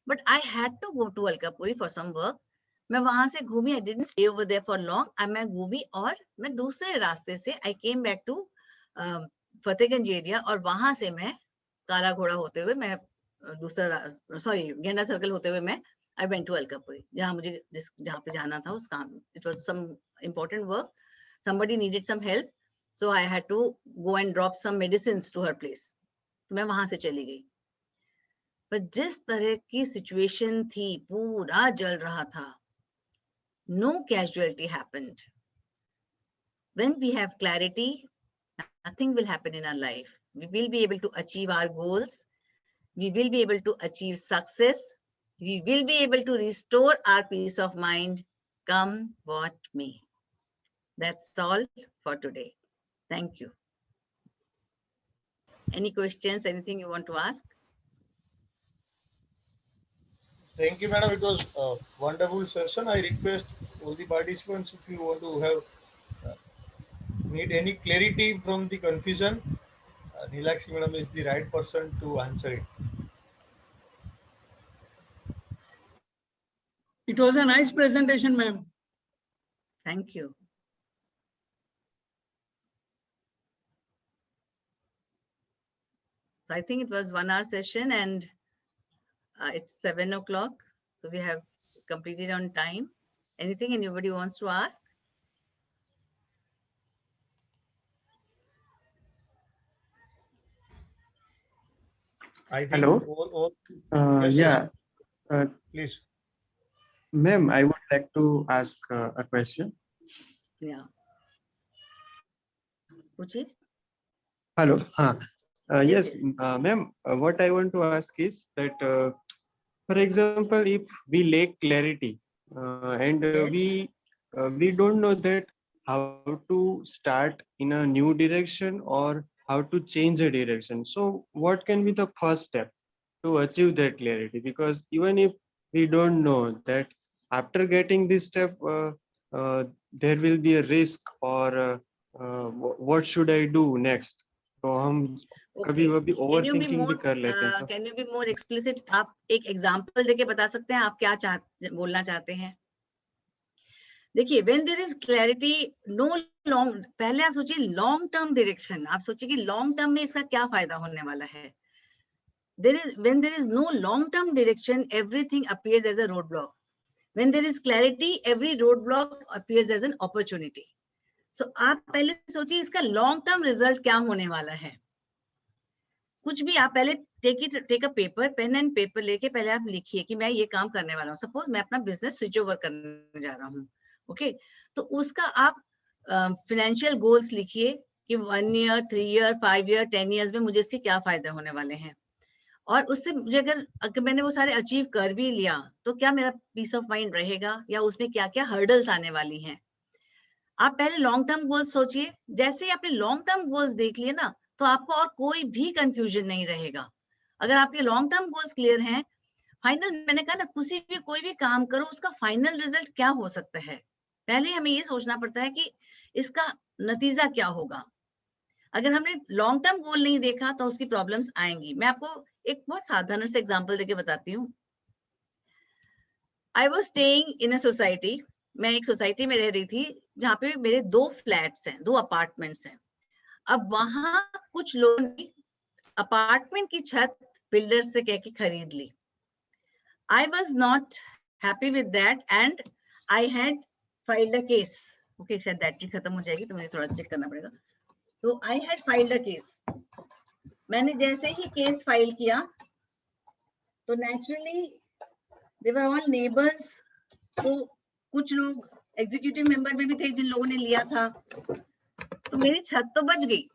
But I had to go to Alkapuri for some work. मैं वहां से घूमी. I didn't stay over there for long. मैं घूमी और मैं दूसरे रास्ते से I came back to Fatehganj area, और वहां से मैं काला घोड़ा होते हुए मैं गेंडा सर्कल होते हुए मैं आई वेंट टू अलकापुरी, जहाँ पे जाना था उस काम. It was some important work. somebody needed some help, so I had to go and drop some medicines to her place. तो मैं वहां से चली गई. पर जिस तरह की सिचुएशन थी, पूरा जल रहा था. No casualty happened. When we have clarity, nothing will happen in our life. We will be able to achieve our goals. We will be able to achieve success. We will be able to restore our peace of mind, come what may. That's all for today. Thank you. Any questions, anything you want to ask? Thank you, madam. It was a wonderful session. I request all the participants, if you want to have need any clarity from the confusion, Neelakshi madam is the right person to answer it. It was a nice presentation, ma'am. Thank you. So I think it was 1 hour session, and it's 7 o'clock. So we have completed on time. Anything anybody wants to ask? I think Hello? all Yeah, yes. Please. ma'am, I would like to ask a question. Yeah. Puchi? Hello. Yes, Yes, ma'am, what I want to ask is that, for example, if we lack clarity and Yes. we don't know that how to start in a new direction or how to change a direction. So what can be the first step to achieve that clarity? Because even if we don't know that after getting this step, there will be a risk, or what should I do next? तो हम कभी कभी overthinking भी कर लेते हैं. Can you be more explicit? आप एक एग्जांपल देके बता सकते हैं आप क्या बोलना चाहते हैं? देखिए, when there is clarity, no long, पहले आप सोचिए लॉन्ग टर्म डायरेक्शन. आप सोचिए कि लॉन्ग टर्म में इसका क्या फायदा होने वाला है. When there is no long term direction, everything appears as a roadblock. When there is clarity, every roadblock appears as an opportunity. So आप पहले सोचिए इसका लॉन्ग टर्म रिजल्ट क्या होने वाला है. कुछ भी आप पहले take a paper, pen and paper लेके पहले आप लिखिए कि मैं ये काम करने वाला हूँ. सपोज मैं अपना बिजनेस स्विच ओवर करने जा रहा हूँ. ओके, तो उसका आप फाइनेंशियल गोल्स लिखिए कि 1 year, 3 year, 5 year, 10 years में मुझे इससे क्या फायदा होने वाले हैं. और उससे मुझे अगर मैंने वो सारे अचीव कर भी लिया तो क्या मेरा पीस ऑफ माइंड रहेगा, या उसमें क्या क्या हर्डल्स आने वाली हैं. आप पहले लॉन्ग टर्म गोल्स सोचिए. जैसे ही आपने लॉन्ग टर्म गोल्स देख लिए ना, तो आपको और कोई भी कंफ्यूजन नहीं रहेगा. अगर आपके लॉन्ग टर्म गोल्स क्लियर हैं, फाइनल, मैंने कहा ना, कोई भी काम करो उसका फाइनल रिजल्ट क्या हो सकता है, पहले हमें ये सोचना पड़ता है कि इसका नतीजा क्या होगा. अगर हमने लॉन्ग टर्म गोल नहीं देखा तो उसकी प्रॉब्लम्स आएंगी. मैं आपको एक बहुत साधारण से एग्जांपल देके बताती हूँ. I was staying in a society. मैं एक सोसाइटी में रह रही थी जहाँ पे मेरे 2 फ्लैट्स हैं, 2 अपार्टमेंट्स हैं. अब वहां कुछ लोगों ने अपार्टमेंट की छत बिल्डर से कह के खरीद ली. I was not happy with that and I had filed a case. Okay, शायद बैटरी खत्म हो जाएगी तो मुझे थोड़ा चेक करना पड़ेगा. तो आई हैड फाइल्ड अ केस. मैंने जैसे ही केस फाइल किया तो naturally they were all neighbours. तो कुछ लोग एग्जीक्यूटिव मेंबर में भी थे जिन लोगों ने लिया था. तो मेरी छत तो बच गई.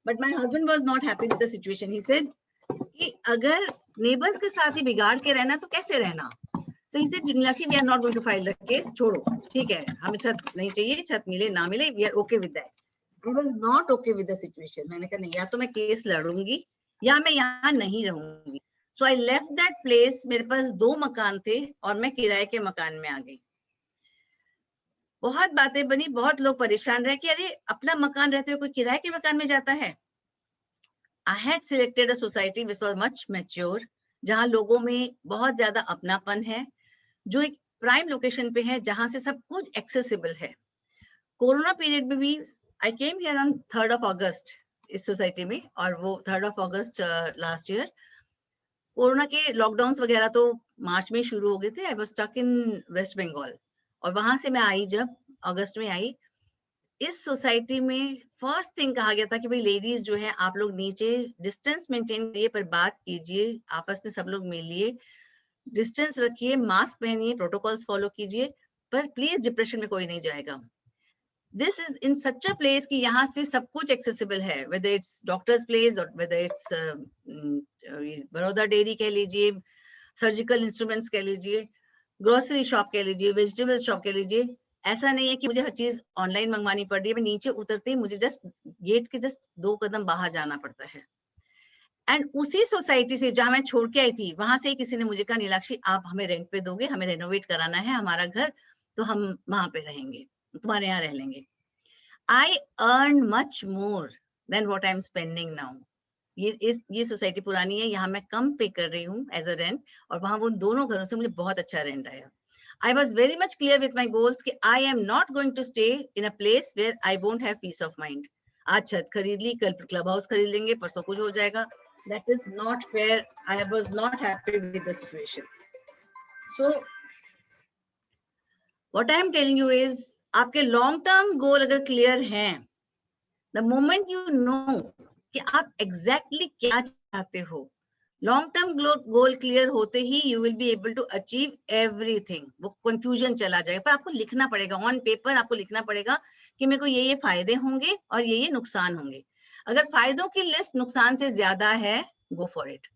But my husband was not happy with the situation. He said कि अगर नेबर्स के साथ ही बिगाड़ के रहना तो कैसे रहना. So he said, Nilakshi, we are not going to file the case. छोड़ो, ठीक है, हमें छत नहीं चाहिए, छत मिले ना मिले, we are okay with that. I was not okay with the situation. मैंने कहा नहीं, या तो मैं केस लड़ूंगी या मैं यहाँ नहीं रहूंगी. So I left that place. मेरे पास 2 मकान थे और मैं किराए के मकान में आ गई. बहुत बातें बनी, बहुत लोग परेशान रहे कि अरे अपना मकान रहते हुए कोई किराए के मकान में जाता है. I had selected a society which was much mature, जहाँ लोगों में बहुत ज्यादा अपनापन है, जो एक प्राइम लोकेशन पे है, जहां से सब कुछ एक्सेसिबल है. कोरोना पीरियड में भी I came here on 3rd of August इस सोसाइटी में, और वो 3rd of August last year. Corona के लॉकडाउन वगैरह तो मार्च में शुरू हो गए थे. I was stuck in West Bengal और वहां से मैं आई, जब अगस्त में आई. इस सोसाइटी में फर्स्ट थिंग कहा गया था कि भाई लेडीज जो है आप लोग नीचे डिस्टेंस मेंटेन करिए, पर बात कीजिए, आपस में सब लोग मिलिए, डिस्टेंस रखिए, मास्क पहनिए, प्रोटोकॉल्स फॉलो कीजिए, पर प्लीज डिप्रेशन में कोई नहीं जाएगा. This is in such a place कि यहाँ से सब कुछ एक्सेसिबल है, whether it's doctors place, whether it's Baroda dairy कह लीजिए, सर्जिकल इंस्ट्रूमेंट्स कह लीजिए, ग्रोसरी शॉप कह लीजिए, वेजिटेबल शॉप कह लीजिए. ऐसा नहीं है कि मुझे हर चीज ऑनलाइन मंगवानी पड़ रही है. मैं नीचे उतरते ही मुझे जस्ट गेट के जस्ट 2 कदम बाहर जाना पड़ता है. एंड उसी सोसाइटी से जहां मैं छोड़ के आई थी, वहां से किसी ने मुझे कहा, नीलाक्षी आप हमें रेंट पे दोगे, हमें रेनोवेट कराना है हमारा घर, तो हम वहां पे रहेंगे, तुम्हारे यहाँ रह लेंगे. I earn much more than what I am spending now. ये सोसाइटी पुरानी है, यहाँ मैं कम पे कर रही हूँ एज अ रेंट, और वहां वो दोनों घरों से मुझे बहुत अच्छा रेंट आया. I was very much clear with my goals कि I am not going to stay in a place where I won't have peace of mind. आज छत खरीद ली, कल क्लब हाउस खरीद लेंगे, परसों कुछ हो जाएगा. That is not fair. I was not happy with the situation. So what I am telling you is, आपके long term goal अगर clear हैं, the moment you know कि आप exactly क्या चाहते हो, लॉन्ग टर्म गोल क्लियर होते ही you will be able to achieve everything. वो कंफ्यूजन चला जाएगा. पर आपको लिखना पड़ेगा ऑन पेपर, आपको लिखना पड़ेगा कि मेरे को ये फायदे होंगे और ये नुकसान होंगे. अगर फायदों की लिस्ट नुकसान से ज्यादा है, गो फॉर इट.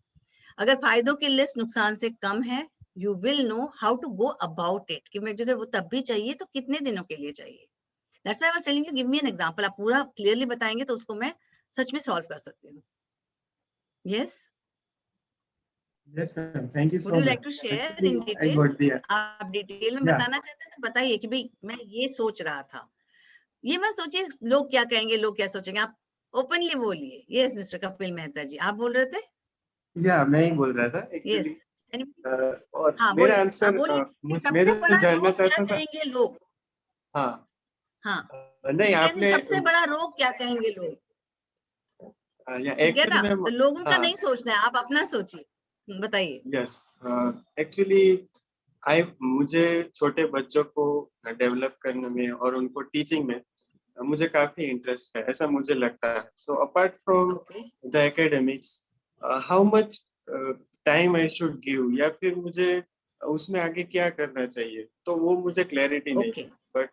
अगर फायदों की लिस्ट नुकसान से कम है, you will know how to go about it, कि मुझे वो तब भी चाहिए तो कितने दिनों के लिए चाहिए. That's why I was telling you, give me an example. आप पूरा क्लियरली बताएंगे तो उसको मैं सच में सॉल्व कर सकती हूँ. Yes, Yes, ma'am. Thank you so Would you much. like to share Actually, in I detail? got the आप डिटेल में Yeah. बताना चाहते हैं तो बताइए कि भाई मैं ये सोच रहा था. ये मत सोचिए लोग क्या कहेंगे, लोग क्या सोचेंगे. आप ओपनली बोलिए. यस मिस्टर कपिल मेहता जी, आप बोल रहे थे. मैं ही बोल रहा था यस, एक्चुअली. और हाँ मेरा बोलिए. आंसर बोलिए कि मैं सबसे तो बड़ा जानना रोग क्या चाहता था. कहेंगे लोग. हाँ. हाँ, नहीं, ठीक है, आपने सबसे बड़ा रोग क्या कहेंगे लोग, या ठीक है एक्चुअली ना. मैम. तो लोगों का हाँ. नहीं सोचना है, आप अपना सोचिए. बताइए. यस. एक्चुअली मुझे छोटे बच्चों को डेवलप करने में और उनको टीचिंग में मुझे काफी इंटरेस्ट है, ऐसा मुझे लगता है. So apart from okay, the academics, how much time I should give, या फिर मुझे उसमें आगे क्या करना चाहिए, तो वो मुझे क्लैरिटी नहीं ओके, है. बट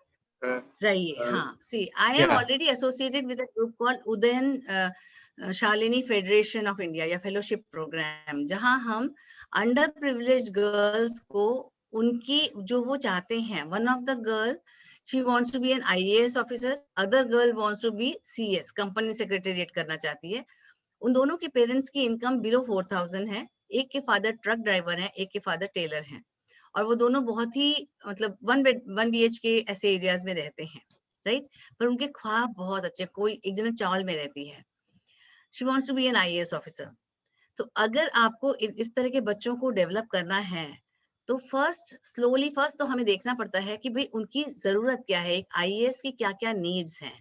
रहिए. हाँ, see I am yeah. Already associated with a group called Udayan Shalini federation of India या फेलोशिप प्रोग्राम, जहां हम अंडर प्रिविलेज गर्ल्स को उनकी जो वो चाहते हैं, one of the girl she wants to be an IAS officer, other girl wants to be CS, company secretariat करना चाहती है. उन दोनों के पेरेंट्स की इनकम बिलो 4,000 है. एक के फादर ट्रक ड्राइवर हैं, एक के फादर टेलर हैं, और वो दोनों बहुत ही मतलब 1 BHK ऐसे एरियाज में रहते हैं, राइट. पर उनके ख्वाब बहुत अच्छे. कोई एक जना चावल में रहती है, she wants to be an IAS officer. तो अगर आपको इस तरह के बच्चों को डेवलप करना है, तो फर्स्ट तो हमें देखना पड़ता है कि भाई उनकी जरूरत क्या है, एक IAS की क्या क्या नीड्स हैं.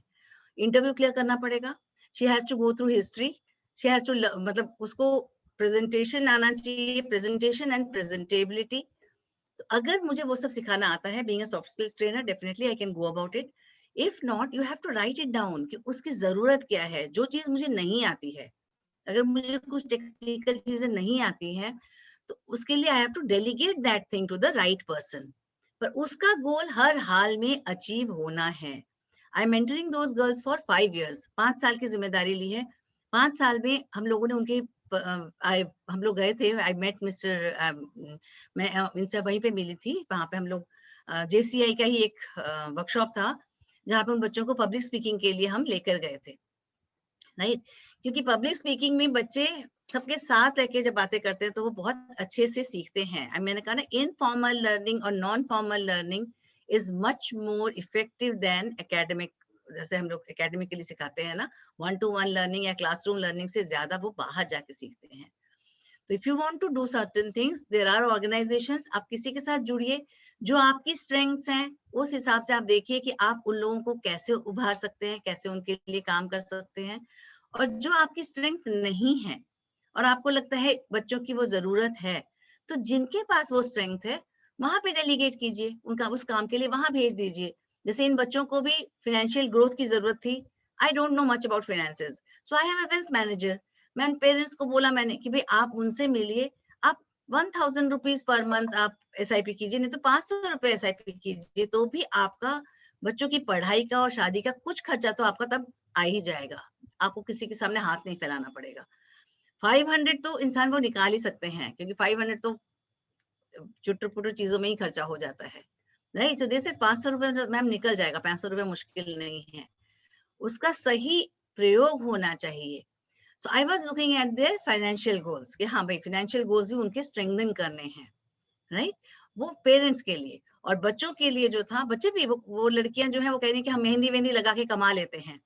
इंटरव्यू क्लियर करना पड़ेगा. She has to go through history, she has to मतलब उसको प्रेजेंटेशन आना चाहिए, प्रेजेंटेशन एंड प्रेजेंटेबिलिटी. तो अगर मुझे वो सब सिखाना आता है, being a soft skills trainer, definitely I can go about it. If not you have to write it down कि उसकी जरूरत क्या है. जो चीज मुझे नहीं आती है, अगर मुझे कुछ टेक्निकल चीजें नहीं आती हैं, तो उसके लिए I have to delegate that thing to the right person. पर उसका गोल हर हाल में अचीव होना है. I am mentoring those girls for 5 years. 5 साल की जिम्मेदारी ली है. 5 साल में हम लोगों ने उनके हम लोग गए थे. आई मेट मिस्टर, मैं इनसे वहीं पे मिली थी. वहां पे हम लोग JCI का ही एक वर्कशॉप था, जहाँ पे उन बच्चों को पब्लिक स्पीकिंग के लिए हम लेकर गए थे. राइट, क्योंकि पब्लिक स्पीकिंग में बच्चे सबके साथ लेके जब बातें करते हैं तो वो बहुत अच्छे से सीखते हैं. मैंने कहा ना, इनफॉर्मल लर्निंग और non formal learning is much more effective than academic. जैसे हम लोग एकेडमिकली सिखाते हैं ना, 1-to-1 लर्निंग या क्लासरूम लर्निंग से ज्यादा वो बाहर जाके सीखते हैं. तो if you want to do certain things, there are organizations. आप किसी के साथ जुड़िए जो आपकी स्ट्रेंथ्स हैं, उस हिसाब से आप देखिए कि आप उन लोगों को कैसे उभार सकते हैं, कैसे उनके लिए काम कर सकते हैं. और जो आपकी स्ट्रेंथ नहीं है और आपको लगता है बच्चों की वो जरूरत है, तो जिनके पास वो स्ट्रेंथ है वहां पे डेलीगेट कीजिए, उनका उस काम के लिए वहां भेज दीजिए. जैसे इन बच्चों को भी फाइनेंशियल ग्रोथ की जरूरत थी. I don't know much about finances, so I have a wealth manager. मैं पेरेंट्स को बोला मैंने कि भाई आप उनसे मिलिए, आप 1000 रुपीज पर मंथ आप SIP कीजिए, नहीं तो 500 रुपए SIP कीजिए, तो भी आपका बच्चों की पढ़ाई का और शादी का कुछ खर्चा तो आपका तब आ ही जाएगा. आपको किसी के सामने हाथ नहीं फैलाना पड़ेगा. 500 तो इंसान वो निकाल ही सकते हैं, क्योंकि 500 तो चुटर पुटर चीजों में ही खर्चा हो जाता है. राइट, सो जैसे 500 रुपए मैम निकल जाएगा, 500 रुपए मुश्किल नहीं है. उसका सही प्रयोग होना चाहिए. So I was looking at their financial goals कि हाँ भाई, फाइनेंशियल गोल्स भी उनके स्ट्रेंथन करने हैं. राइट, वो पेरेंट्स के लिए. और बच्चों के लिए जो था, बच्चे भी वो लड़कियां जो है वो कह रही हैं कि हम मेहंदी वेहंदी लगा के कमा लेते हैं.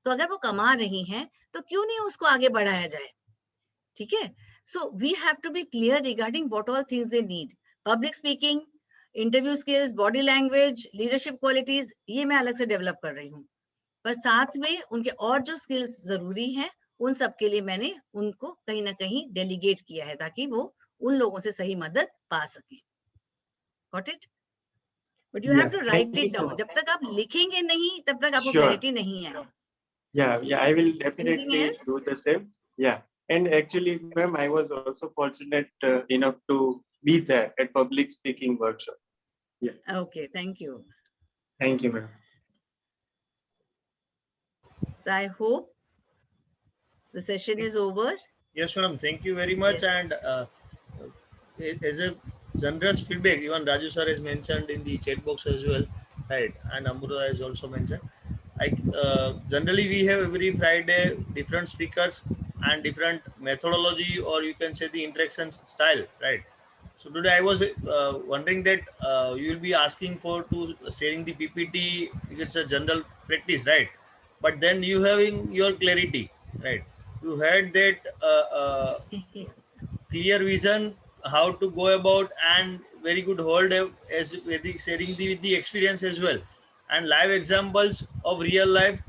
तो अगर वो कमा रही हैं तो क्यों नहीं उसको आगे बढ़ाया जाए. ठीक है, so we have to be clear regarding what all things they need. Public speaking, interview skills, body language, leadership qualities, ये मैं अलग से डेवलप कर रही हूँ. पर साथ में उनके और जो स्किल्स जरूरी हैं, उन सब के लिए मैंने उनको कहीं ना कहीं डेलीगेट किया है, ताकि वो उन लोगों से सही मदद पा सके. Got it? But you have to write it down. जब तक आप लिखेंगे नहीं तब तक आपको Sure. क्लैरिटी नहीं आएगी. Yeah, I will Anything definitely else? do the same. Yeah, and actually, ma'am, I was also fortunate enough to be there at public speaking workshop. Okay, thank you. Thank you, ma'am. So I hope the session is over. Yes, madam. Thank you very much. Yes. And as a generous feedback, even Raju sir has mentioned in the chat box as well, right? And Amruta has also mentioned. Generally we have every Friday different speakers and different methodology, or you can say the interaction style, right? So today I was wondering that you will be asking for to sharing the PPT. It's a general practice, right? But then you having your clarity, right? You had that clear vision how to go about, and very good hold as sharing the experience as well, and live examples of real life,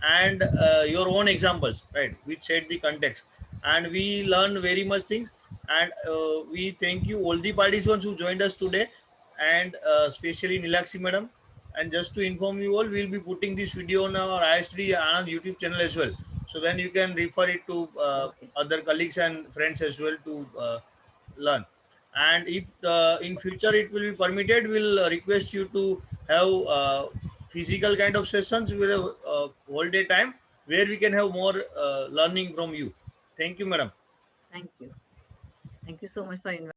and your own examples, right, which set the context, and we learn very much things. And we thank you all the participants who joined us today, and especially Nilakshi madam. And just to inform you all, we'll be putting this video on our ISD Anand YouTube channel as well, so then you can refer it to Okay. other colleagues and friends as well to learn. And if in future it will be permitted, we'll request you to have physical kind of sessions with a whole day time, where we can have more learning from you. Thank you, madam. Thank you. Thank you so much for inviting.